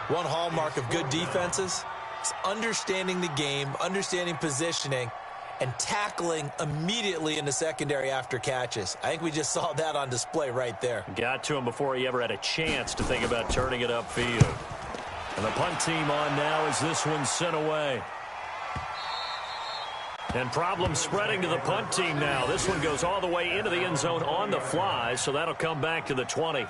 One hallmark of good defenses is understanding the game, understanding positioning, and tackling immediately in the secondary after catches. I think we just saw that on display right there. Got to him before he ever had a chance to think about turning it upfield. And the punt team on now as this one's sent away. And problems spreading to the punt team now. This one goes all the way into the end zone on the fly, so that'll come back to the 20.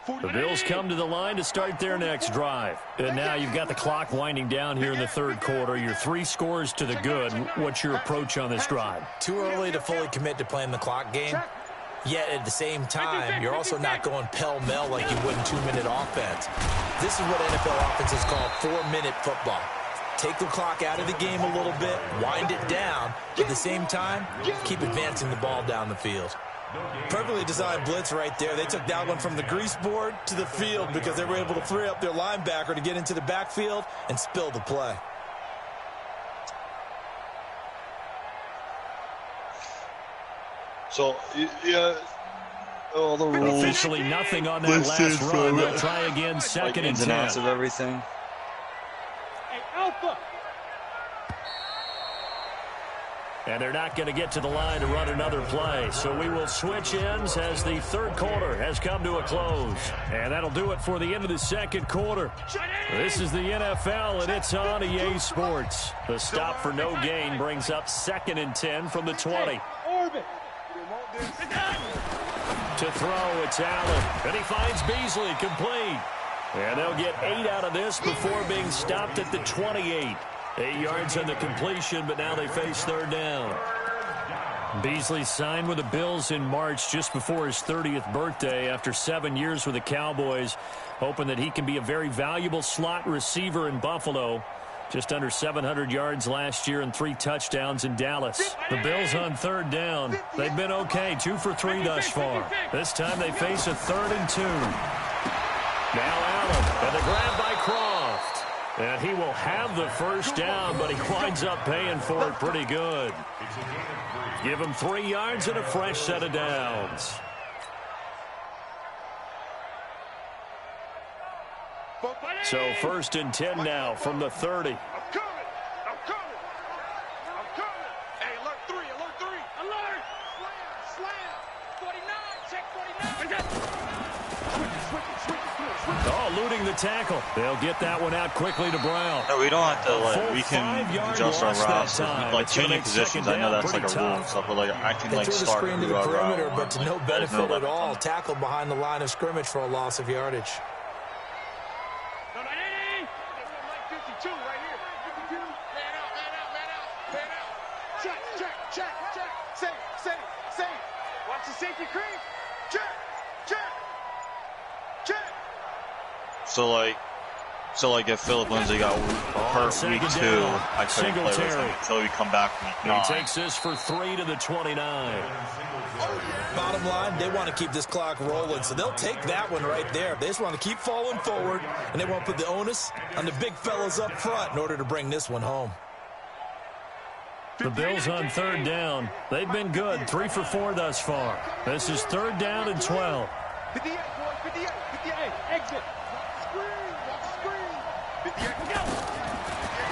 The Bills come to the line to start their next drive. And now you've got the clock winding down here in the third quarter. You're 3 scores to the good. What's your approach on this drive? Too early to fully commit to playing the clock game. Yet at the same time, you're also not going pell-mell like you would in 2-minute offense. This is what NFL offenses call 4-minute football. Take the clock out of the game a little bit, wind it down, but at the same time, keep advancing the ball down the field. Perfectly designed blitz right there. They took that one from the grease board to the field because they were able to free up their linebacker to get into the backfield and spill the play. So, yeah, all the rules. Officially nothing on that last run. They'll try again, second and 10. Ins and outs of everything. Hey, Alpha. And they're not going to get to the line to run another play. So we will switch ends as the third quarter has come to a close. And that'll do it for the end of the second quarter. This is the NFL, and it's on EA Sports. The stop for no gain brings up second and 10 from the 20. Orbit. To throw, it's Allen. And he finds Beasley complete. And they'll get 8 out of this before being stopped at the 28. 8 yards on the completion, but now they face third down. Beasley signed with the Bills in March just before his 30th birthday after 7 years with the Cowboys, hoping that he can be a very valuable slot receiver in Buffalo. Just under 700 yards last year and 3 touchdowns in Dallas. The Bills on third down. They've been okay, 2 for 3 thus far. This time they face a 3rd and 2. Now Allen, and the grab by Croft. And he will have the first down, but he winds up paying for it pretty good. Give him 3 yards and a fresh set of downs. So 1st and 10 now from the 30. I'm coming. Hey, alert 3. Alert. Slam. 49. Check 49. Oh, looting the tackle. They'll get that one out quickly to Brown. No, we don't have to, like, we can adjust our roster. Like, changing positions, I know that's like a rule and stuff, but, like, I can, like, start start screen to the perimeter, but to no benefit at all. Tackle behind the line of scrimmage for a loss of yardage. So like if Philip Lindsay got hurt week 2, I couldn't play with him until we come back week 9. He takes this for 3 to the 29. Bottom line, they want to keep this clock rolling, so they'll take that one right there. They just want to keep falling forward, and they want to put the onus on the big fellas up front in order to bring this one home. The Bills on third down. They've been good, 3 for 4 thus far. This is 3rd down and 12. 58, boys, 58, exit.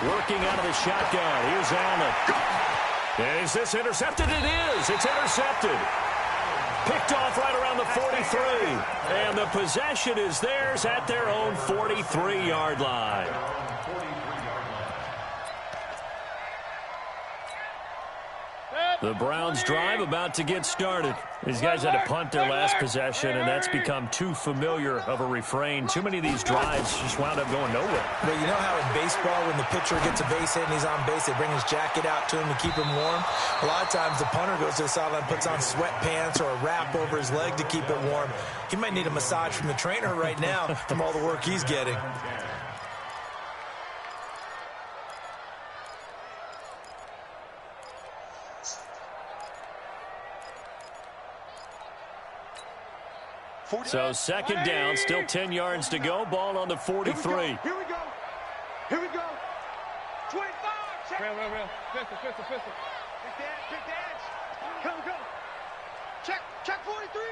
Working out of the shotgun. Here's Allen. Is this intercepted? It is. It's intercepted. Picked off right around the 43. And the possession is theirs at their own 43-yard line. The Browns drive about to get started. These guys had to punt their last possession, and that's become too familiar of a refrain. Too many of these drives just wound up going nowhere. But you know how in baseball, when the pitcher gets a base hit and he's on base, they bring his jacket out to him to keep him warm? A lot of times the punter goes to the sideline, puts on sweatpants or a wrap over his leg to keep it warm. He might need a massage from the trainer right now from all the work he's getting. So 2nd down, still 10 yards to go. Ball on the 43. Here we go. 25. Check. Real. Pistol. Pick the edge. Come. Check 43.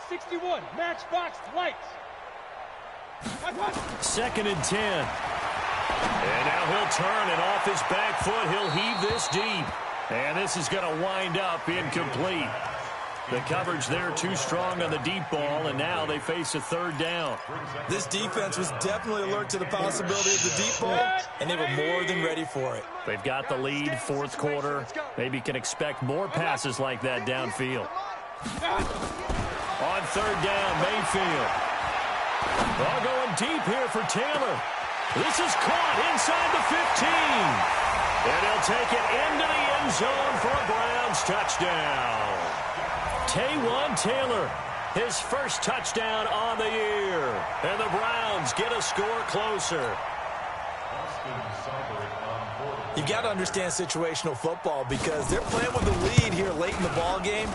61. Matchbox lights. 2nd and 10. And now he'll turn, and off his back foot, he'll heave this deep. And this is going to wind up incomplete. The coverage there too strong on the deep ball, and now they face a 3rd down. This defense was definitely alert to the possibility of the deep ball, and they were more than ready for it. They've got the lead, 4th quarter. Maybe can expect more passes like that downfield. On 3rd down, Mayfield. Ball going deep here for Taylor. This is caught inside the 15. And he'll take it into the end zone for a Browns touchdown. Taywan Taylor, his first touchdown on the year. And the Browns get a score closer. You got to understand situational football because they're playing with the lead here late in the ball game.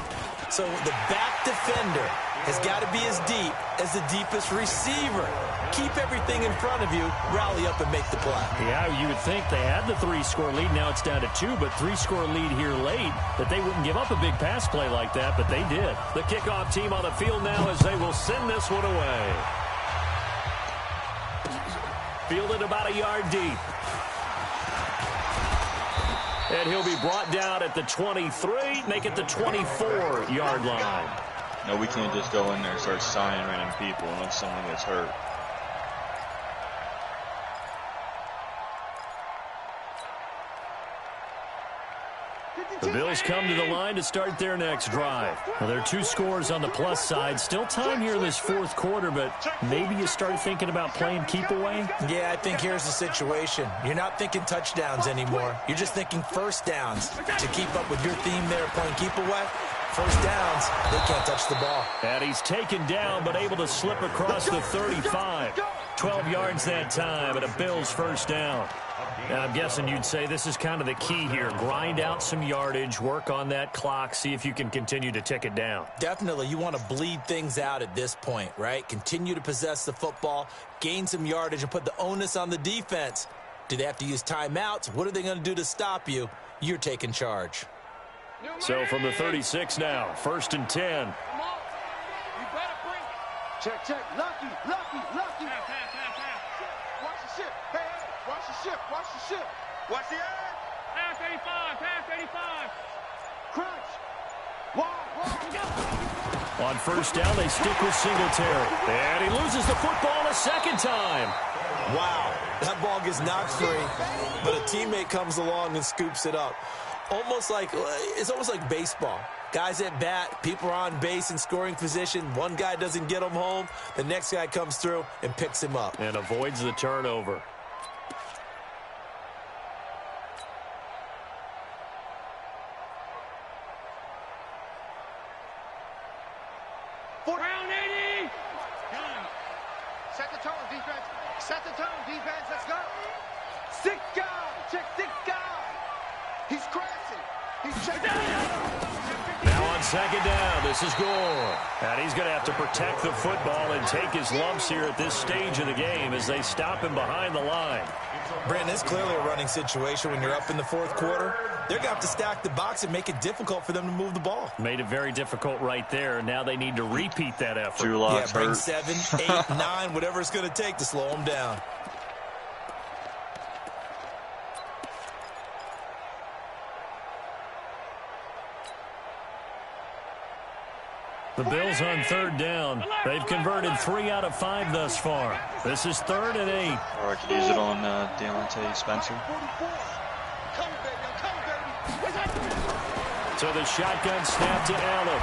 So the back defender has got to be as deep as the deepest receiver. Keep everything in front of you, rally up and make the play. Yeah, you would think they had the 3-score lead. Now it's down to 2, but 3-score lead here late, that they wouldn't give up a big pass play like that, but they did. The kickoff team on the field now as they will send this one away. Fielded about a yard deep. And he'll be brought down at the 23, make it the 24-yard line. No, we can't just go in there and start signing random people unless someone gets hurt. The Bills come to the line to start their next drive. Well, there are 2 scores on the plus side. Still time here in this fourth quarter, but maybe you start thinking about playing keep away? Yeah, I think here's the situation. You're not thinking touchdowns anymore. You're just thinking first downs. To keep up with your theme there, playing keep away, first downs, they can't touch the ball. And he's taken down, but able to slip across the 35. 12 yards that time, and a Bills first down. Now, I'm guessing you'd say this is kind of the key here. Grind out some yardage, work on that clock, see if you can continue to tick it down. Definitely. You want to bleed things out at this point, right? Continue to possess the football, gain some yardage, and put the onus on the defense. Do they have to use timeouts? What are they going to do to stop you? You're taking charge. So from the 36 now, 1st and 10. Come on. You better bring it. Check, check. Lucky, lucky, lucky. Watch the ship. Hey, hey. Watch the ship. Watch the ship. Watch the edge. Pass 85. Pass 85. Crunch. Wide. On first down, they stick with Singletary. And he loses the football a second time. Wow. That ball gets knocked free, but a teammate comes along and scoops it up. It's almost like baseball. Guys at bat, people are on base in scoring position. One guy doesn't get him home. The next guy comes through and picks him up. And avoids the turnover. Round 80. Set the tone, defense. Set the tone, defense. Let's go. Sick guy. Check sick guy. He's crashing. He's checking. Now on second down, this is Gore. And he's going to have to protect the football and take his lumps here at this stage of the game as they stop him behind the line. Brandon, it's clearly a running situation when you're up in the fourth quarter. They're going to have to stack the box and make it difficult for them to move the ball. Made it very difficult right there. Now they need to repeat that effort. Drew Lock's bring hurt. 7, 8, 9, whatever it's going to take to slow them down. The Bills on third down. They've converted 3 out of 5 thus far. This is 3rd and 8. Or I could use it on Deontay Spencer. So the shotgun snap to Allen.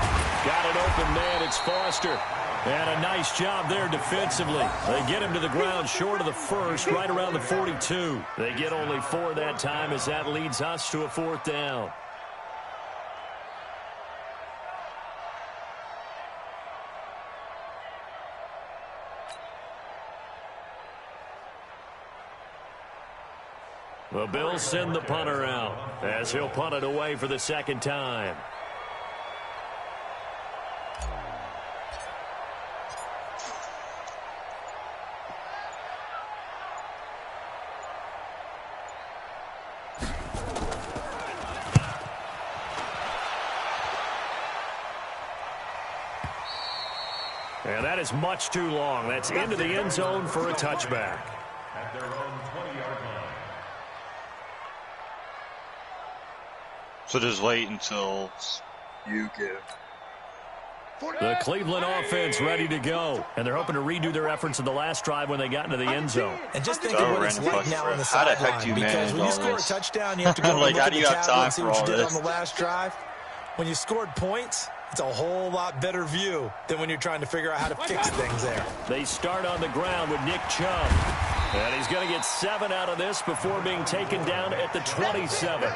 Got an open man. It's Foster. And a nice job there defensively. They get him to the ground short of the first, right around the 42. They get only 4 that time as that leads us to a 4th down. The Bills send the punter out as he'll punt it away for the second time. And that is much too long. That's into the end zone for a touchback. At their own 20-yard line. So just wait until you give. The Cleveland offense ready to go. And they're hoping to redo their efforts in the last drive when they got into the end zone. And just think of what it's like now on the How the heck sideline. do you Because manage when you all score a this? touchdown, you have to go Like, and look how at do the you have tablet time and see for what you all did this? on the last drive. When you scored points, It's a whole lot better view than when you're trying to figure out how to fix things there. They start on the ground with Nick Chubb. And he's going to get 7 out of this before being taken down at the 27.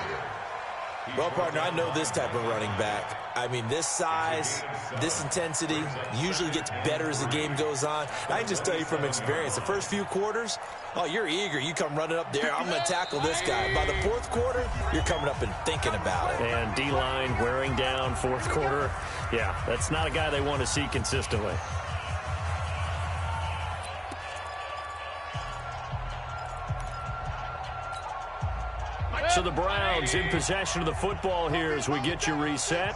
Well, partner, I know this type of running back. I mean, this size, this intensity usually gets better as the game goes on. And I can just tell you from experience, the first few quarters, oh, you're eager. You come running up there, I'm going to tackle this guy. By the fourth quarter, you're coming up and thinking about it. And D-line wearing down fourth quarter. Yeah, that's not a guy they want to see consistently. So the Browns in possession of the football here as we get you reset.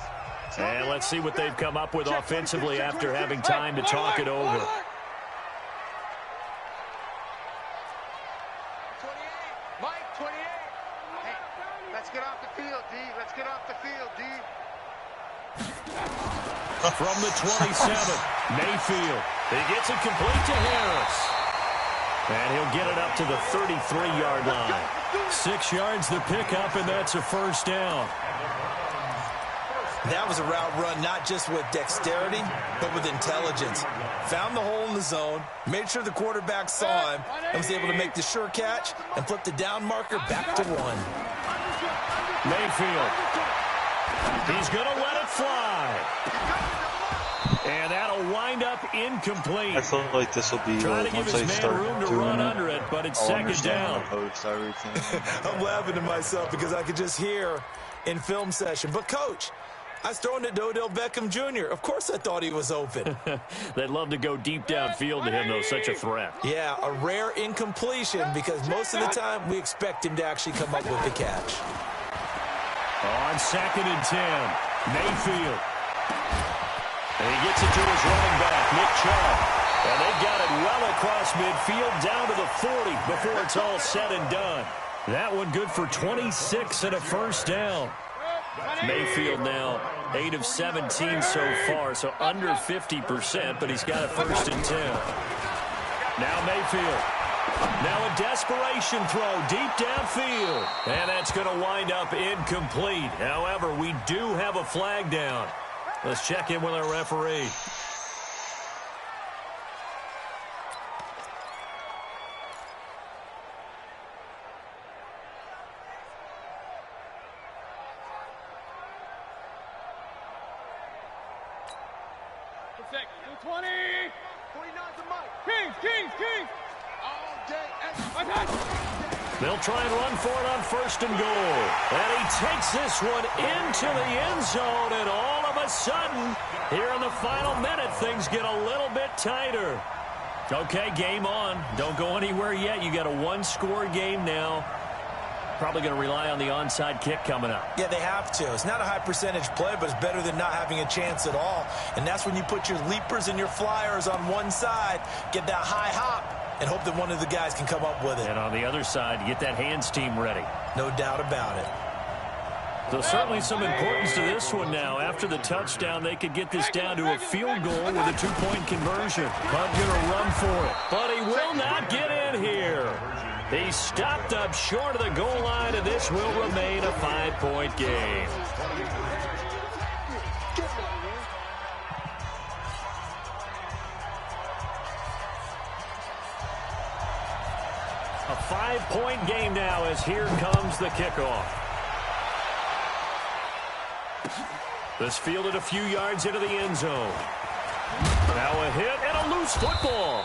And let's see what they've come up with offensively after having time to talk it over. 28. Mike, 28. Hey, let's get off the field, D. Let's get off the field, D. From the 27, Mayfield. He gets it complete to Harris. And he'll get it up to the 33-yard line. 6 yards the pickup, and that's a first down. That was a route run not just with dexterity, but with intelligence. Found the hole in the zone, made sure the quarterback saw him, and was able to make the sure catch and flip the down marker back to 1. Mayfield. He's going to let it fly. And that'll wind up incomplete. I feel like this will be trying like, to give once his I man start room to doing run it, under it, but it's I'll second understand down. how to post everything. I'm laughing to myself because I could just hear in film session. But, Coach, I was throwing it to Odell Beckham Jr. Of course I thought he was open. They'd love to go deep downfield to him, though. Such a threat. Yeah, a rare incompletion because most of the time we expect him to actually come up with the catch. On 2nd and 10, Mayfield. And he gets it to his running back, Nick Chubb. And they've got it well across midfield down to the 40 before it's all said and done. That one good for 26 and a first down. Mayfield now 8 of 17 so far, so under 50%, but he's got a 1st and 10. Now Mayfield. Now a desperation throw deep downfield. And that's going to wind up incomplete. However, we do have a flag down. Let's check in with our referee. They'll try and run for it on 1st and goal. And he takes this one into the end zone, and all of a sudden, here in the final minute, things get a little bit tighter. Okay, game on. Don't go anywhere yet. You got a 1-score game now. Probably going to rely on the onside kick coming up. Yeah, they have to. It's not a high percentage play, but it's better than not having a chance at all. And that's when you put your leapers and your flyers on one side, get that high hop, and hope that one of the guys can come up with it. And on the other side, get that hands team ready. No doubt about it. So certainly some importance to this one now. After the touchdown, they could get this down to a field goal with a 2-point conversion. Hunt going to run for it, but he will not get in here. He stopped up short of the goal line, and this will remain a 5-point game. A 5-point game now as here comes the kickoff. This fielded a few yards into the end zone. Now a hit and a loose football.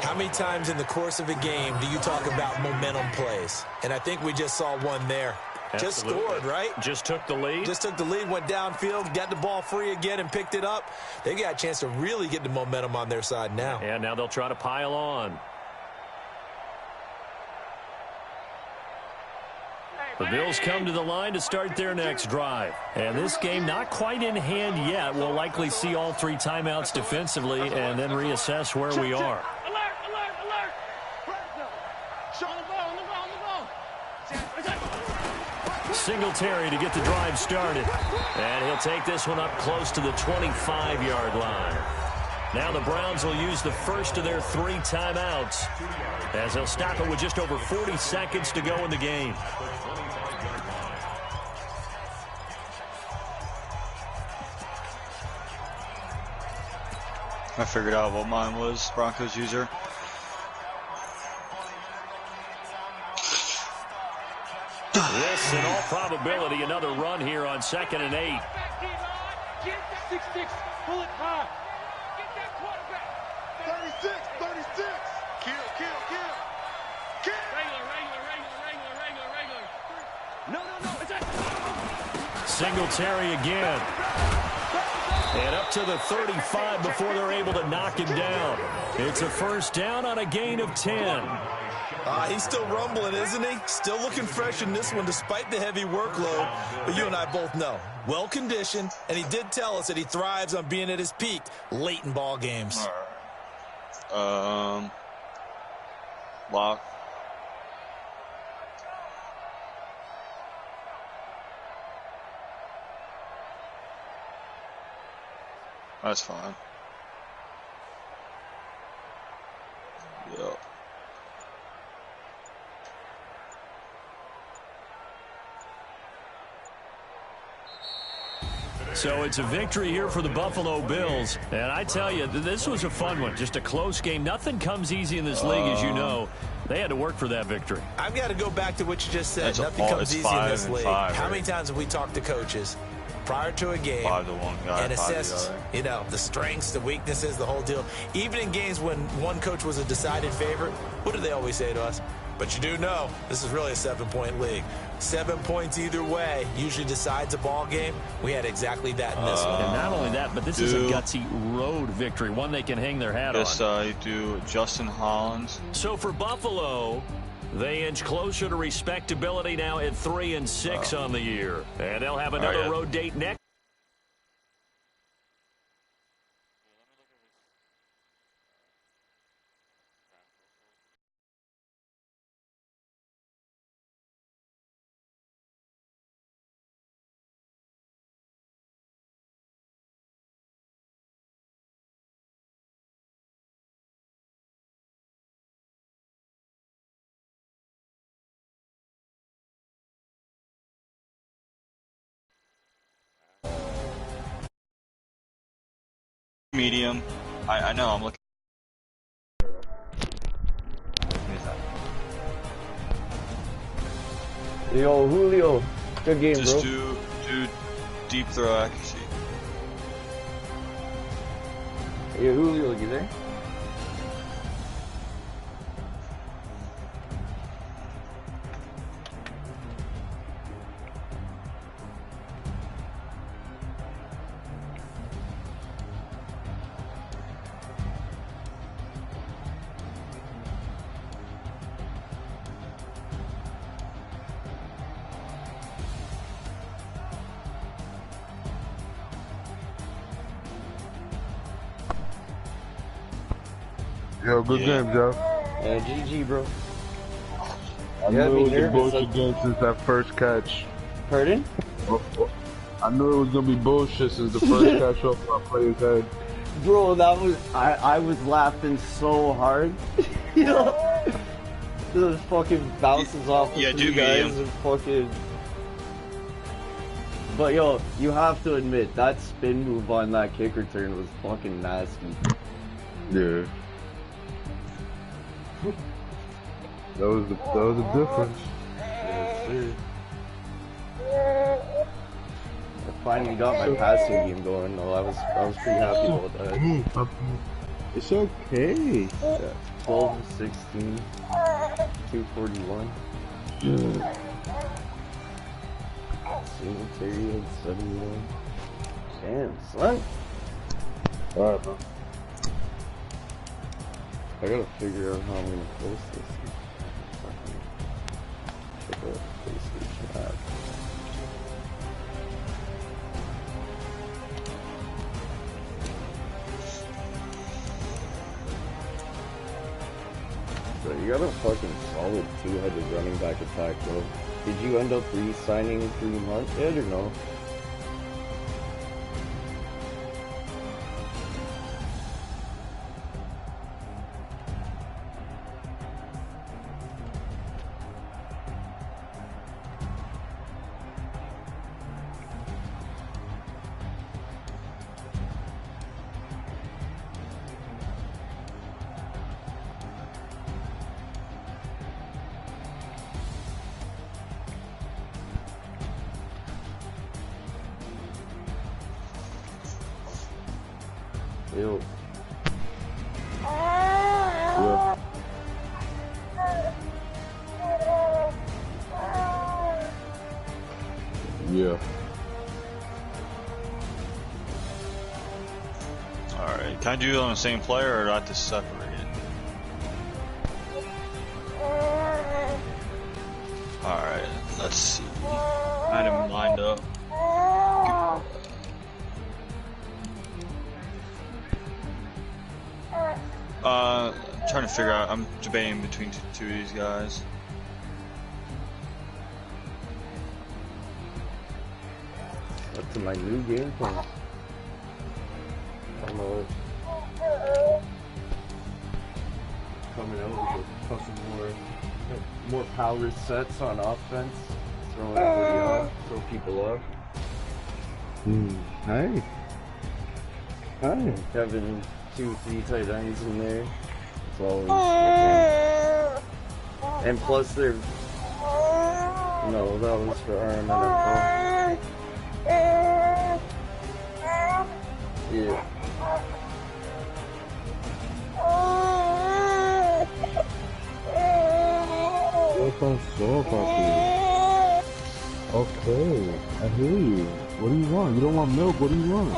How many times in the course of a game do you talk about momentum plays? And I think we just saw one there. Absolutely. Just scored, right? Just took the lead. Just took the lead, went downfield, got the ball free again and picked it up. They got a chance to really get the momentum on their side now. And now they'll try to pile on. The Bills come to the line to start their next drive. And this game not quite in hand yet. We'll likely see all 3 timeouts defensively and then reassess where we are. Singletary to get the drive started. And he'll take this one up close to the 25-yard line. Now the Browns will use the first of their 3 timeouts as they'll stop it with just over 40 seconds to go in the game. I figured out what mine was. Broncos user. This, in all probability, another run here on 2nd and 8. 6-6. Pull it high. Get that quarterback. 36. Kill. Regular. It's that. Singletary again. And up to the 35 before they're able to knock him down. It's a first down on a gain of 10. He's still rumbling, isn't he? Still looking fresh in this one despite the heavy workload. But you and I both know, well-conditioned, and he did tell us that he thrives on being at his peak late in ball games. Lock. That's fine. Yep. So it's a victory here for the Buffalo Bills. And I tell you, this was a fun one. Just a close game. Nothing comes easy in this league, as you know. They had to work for that victory. I've got to go back to what you just said. Nothing comes easy in this league. How many times have we talked to coaches prior to a game 5-1 guy, and assessed, the strengths, the weaknesses, the whole deal? Even in games when one coach was a decided favorite, what do they always say to us? But you do know this is really a 7-point league. 7 points either way usually decides a ball game. We had exactly that in this one. And not only that, but this is a gutsy road victory, one they can hang their hat on. Yes, I do. Justin Hollins. So for Buffalo, they inch closer to respectability now at 3-6 on the year. And they'll have another road date next. Medium. I know, I'm looking. Yo, Julio. Good game, Just bro. do deep throw accuracy. Yo, Julio, you there? Yo, good game, Jeff. Yeah, GG, bro. I knew it was a bullshit game since that first catch. Pardon? I knew it was gonna be bullshit since the first catch off my player's head. Bro, that was I was laughing so hard. You know, those fucking bounces off the three guys and fucking. But yo, you have to admit that spin move on that kick return was fucking nasty. Yeah. That was the difference. Yes, sir. I finally got my passing game going though. I was pretty happy about that. It's okay. Yeah, 12 16, 241. Yeah. Singletary had 71. Damn, son. Alright, bro. I gotta figure out how I'm gonna post this. Check out the PlayStation app. So you got a fucking solid two-headed running back attack, bro. Did you end up re-signing Kareem Hunt yet or no? Yo. Yeah. Yeah. Alright, can I do it on the same player or do I have to separate it? Alright, let's see. I had him lined up. I'm trying to figure out, I'm debating between two of these guys. Up to my new game plan. Coming out with a couple more power sets on offense. Throw everybody off, throw people off. Hey. Hey. Having 2-3 tight ends in there. It's always and plus they're no, that was for RMNFL. Yeah. Okay, I hear you. What do you want? You don't want milk, what do you want?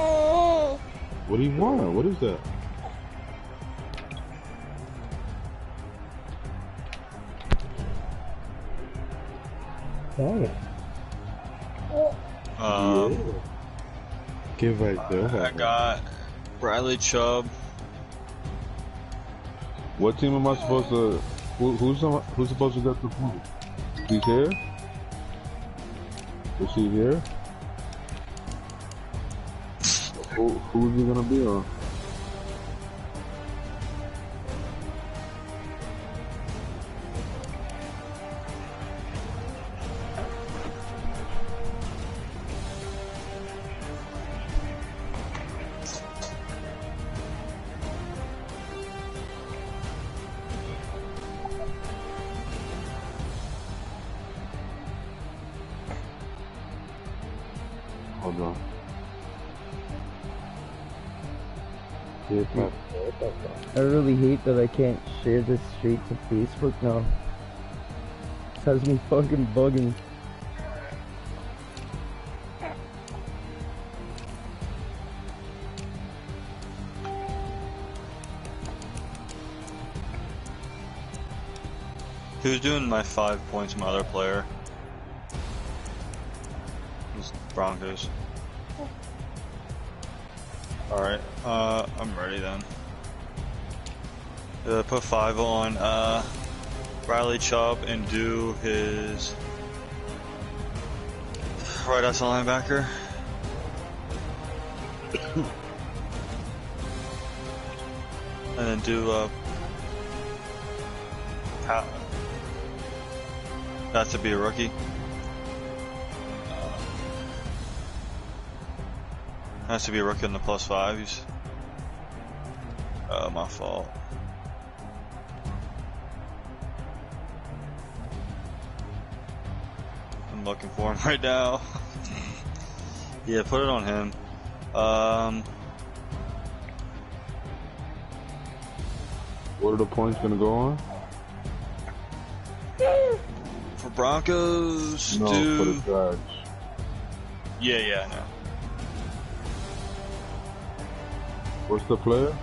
What do you want? What is that? Oh. Give right there. I got Bradley Chubb. What team am I supposed to? Who's supposed to get the point? He's here. Is he here? Who's he gonna be on? Hold on. I really hate that I can't share this straight to Facebook now. This has me fucking bugging. Who's doing my 5 points, my other player? It's Broncos. Alright, I'm ready then. Put 5 on Bradley Chubb and do his right outside linebacker. And then do that's to be a rookie. Has to be a rookie on the +5. He's my fault. I'm looking for him right now. Yeah, put it on him. What are the points gonna go on? For Broncos, no, do... for the Jags. Yeah, no. What's the player?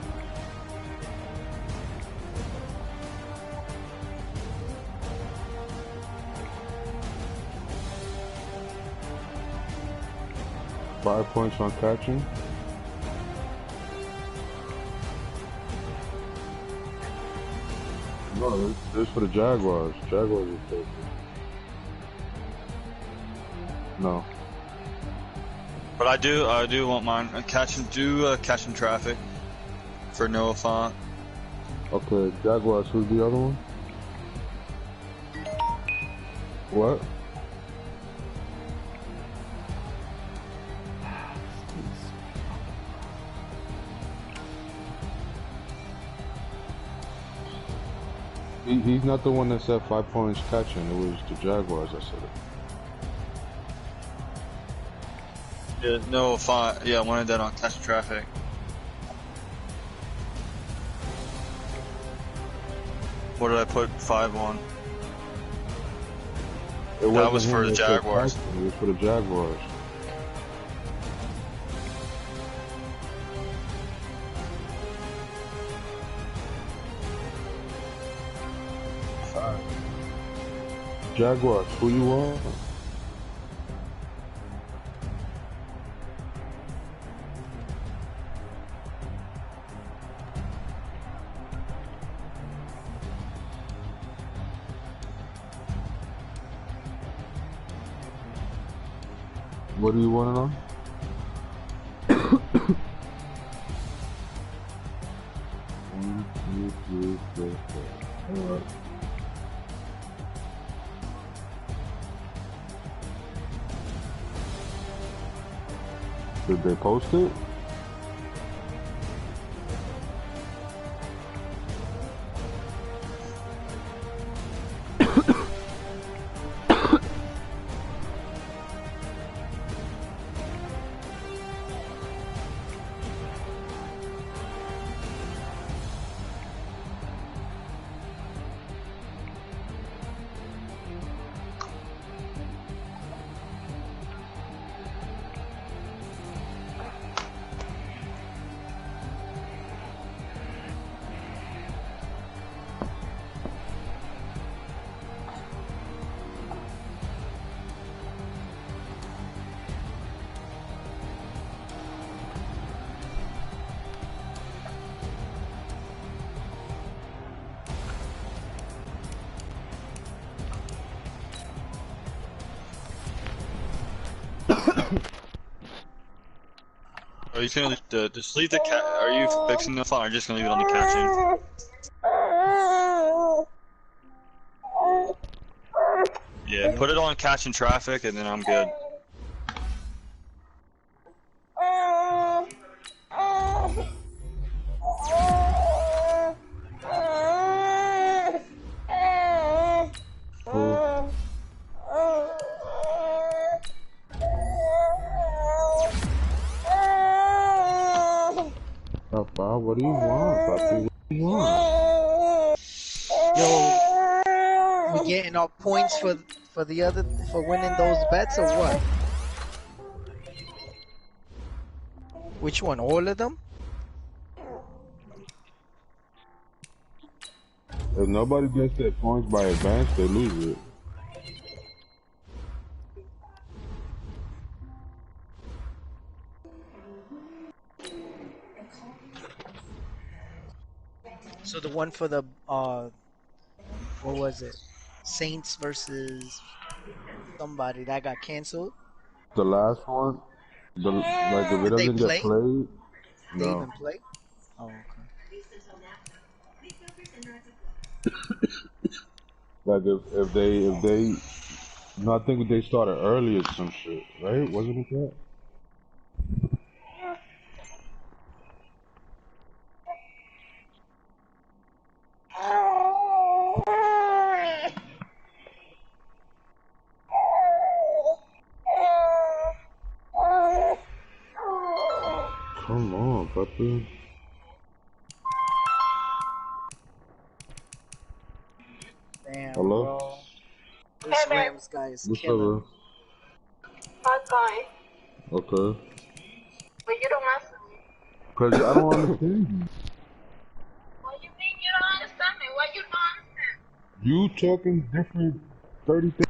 Five points on catching. No, this is for the Jaguars. Jaguars is taking. No. But I do want mine. Catching traffic for Noah Font. Okay, Jaguars. Who's the other one? What? He's not the one that said 5 points catching. It was the Jaguars that said it. Yeah, Noah Font. Yeah, I wanted that on catching traffic. What did I put 5 on? It That wasn't was for him, the it was Jaguars. Paxton, it was for the Jaguars. Jaguars, who you want? What do you want to know? One, two, three, four, five. All right. Did they post it? Are you gonna just leave the cat? Are you fixing the phone? Or are you just gonna leave it on the catching? Yeah, put it on catching traffic, and then I'm good. Papa, what do you want, Papi? What do you want? Yo, we getting our points for winning those bets or what? Which one? All of them? If nobody gets their points by advance, they lose it. So the one for the what was it? Saints versus somebody that got canceled. The last one, like if it Did they doesn't get play? played, They no. even play? Oh, okay. Like if they, no, I think they started earlier some shit, right? Wasn't it that? Come on, puppy. Damn, Hello? bro. This Rams guy is What's up, killing bro? me. How's it going? Okay. But you don't answer me. Cause I don't understand you. What you mean you don't understand me? What you don't understand? You talking different 30 things.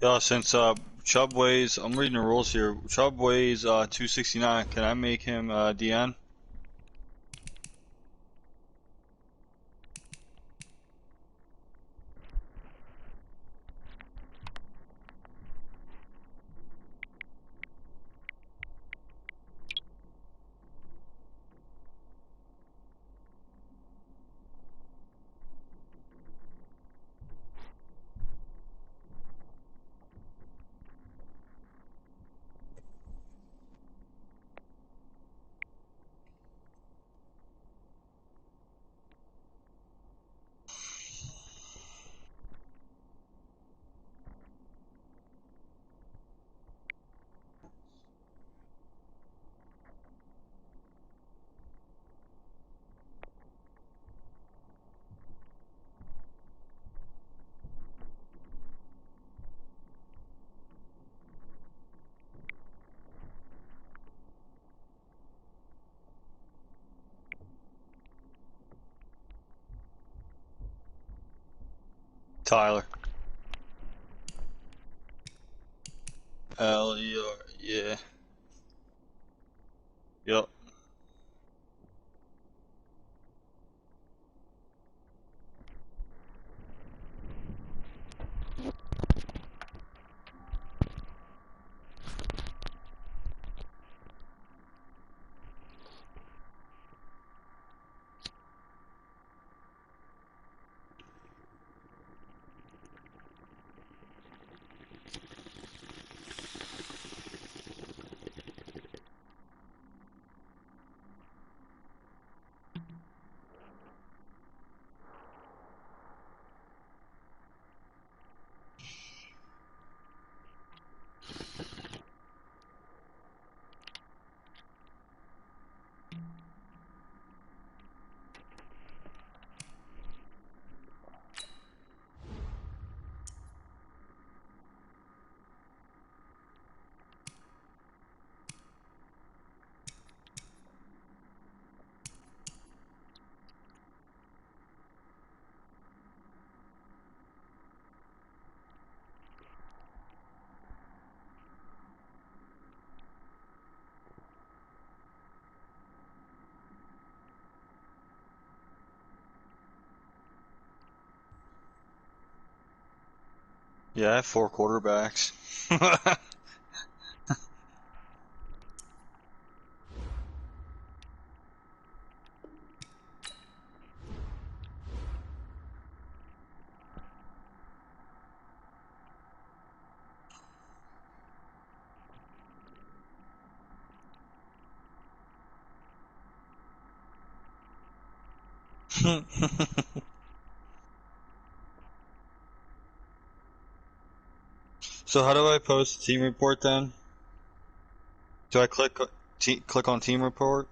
Yeah, since Chubb weighs, I'm reading the rules here. Chubb weighs 269. Can I make him DN? Tyler. L-E-R, yeah. Yep. Yeah, I have 4 quarterbacks. So how do I post a team report then? Do I click on team report?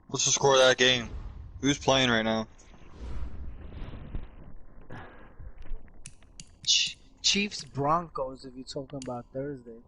What's the score of that game? Who's playing right now? Chiefs Broncos if you're talking about Thursday.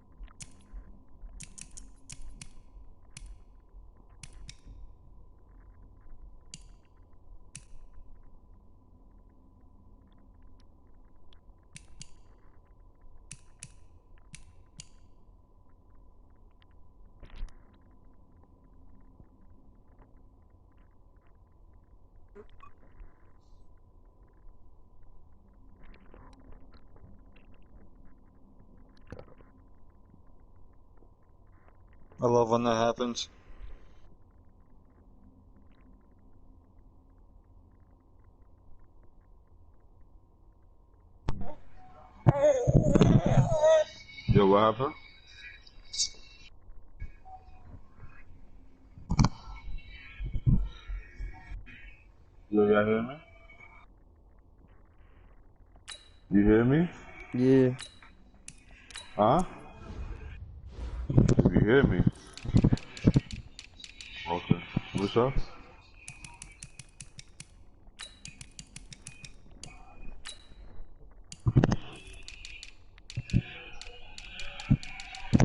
I love when that happens. Yo, what happened? Yo, y'all hear me? You hear me? Yeah. Huh? You hear me? Okay. What's up?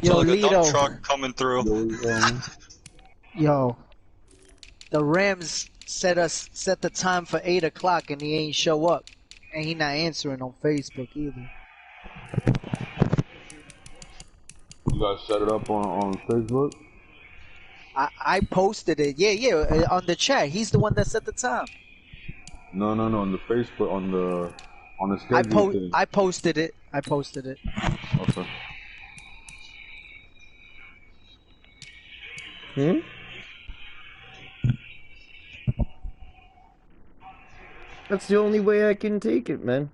Yo, Sounds like a dump Lito. truck coming through. Yo, the Rams set the time for 8 o'clock and he ain't show up, and he not answering on Facebook either. You guys set it up on Facebook? I posted it. Yeah, on the chat. He's the one that set the time. No, on the Facebook, on the schedule thing. I posted it. Okay. Hmm? That's the only way I can take it, man.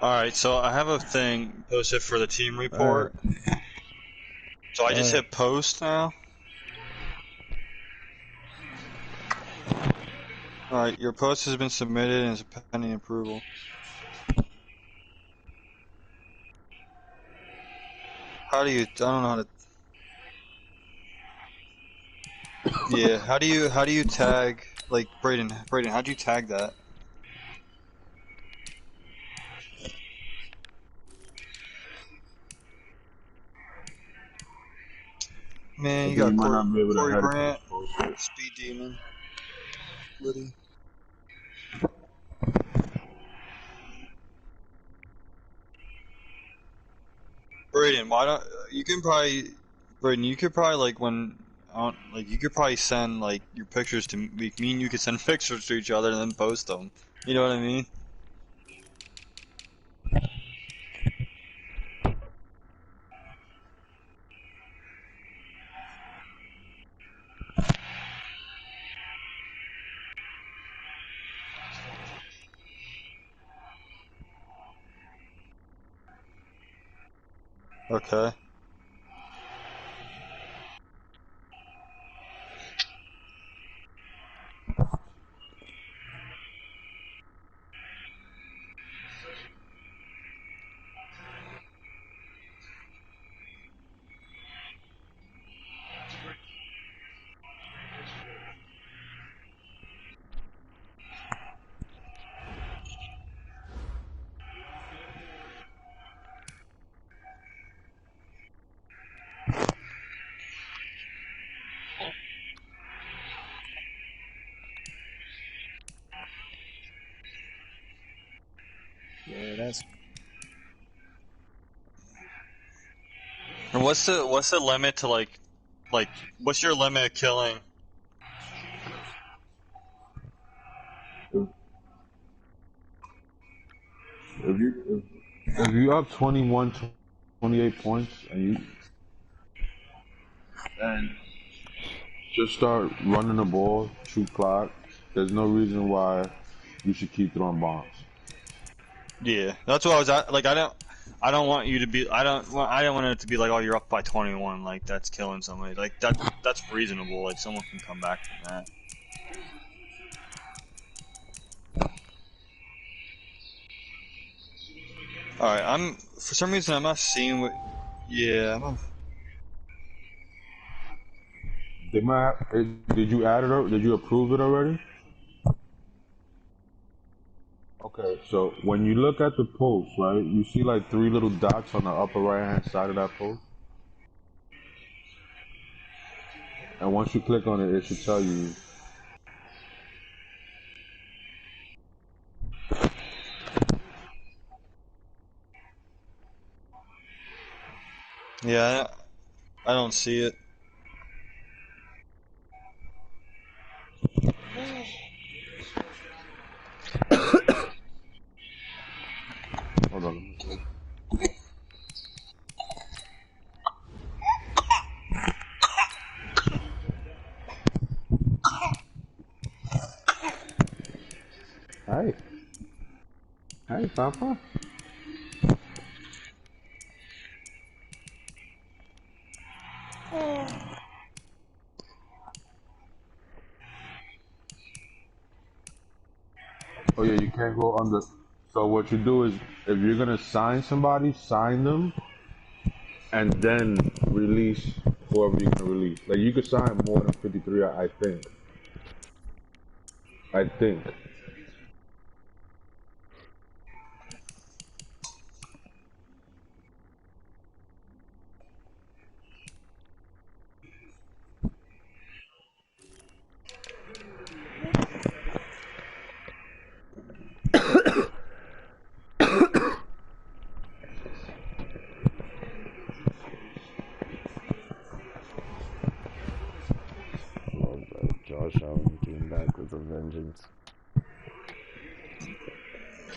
Alright, so I have a thing posted for the team report. So I just hit post now. Alright, your post has been submitted and is pending approval. How do you, I don't know how to... Yeah, how do you tag, like, Brayden, how'd you tag that? Man, I you think you got might not be able to Corey head Grant, post. Speed Demon, Liddy. Brayden, why don't you can probably Brayden, you could probably like when like you could probably send like your pictures to me and you could send pictures to each other and then post them. You know what I mean? Okay. Yeah, that's. And what's the limit to like what's your limit of killing? If you up 21, 28 points and just start running the ball, shoot clock, there's no reason why you should keep throwing bombs. Yeah, that's what I was at. Like I don't want you to be. I don't want it to be like, oh, you're up by 21. Like that's killing somebody. Like that's reasonable. Like someone can come back from that. All right, for some reason I'm not seeing what. Yeah, They might. Did you add it? Did you approve it already? Okay, so when you look at the post, right, you see like 3 little dots on the upper right hand side of that post. And once you click on it, it should tell you. Yeah, I don't see it. Hold on. Hi. Hi, Papa. Oh yeah, you can't go under. So what you do is, if you're gonna sign somebody, sign them, and then release whoever you're gonna release. Like you could sign more than 53, I think. I think. Love that. Josh Allen came back with a vengeance.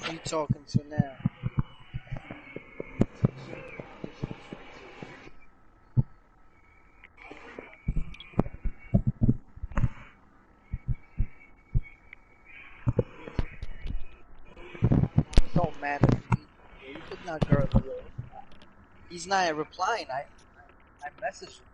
Who you talking to now? It don't matter to me. You could not girl alone. He's not replying. I messaged him.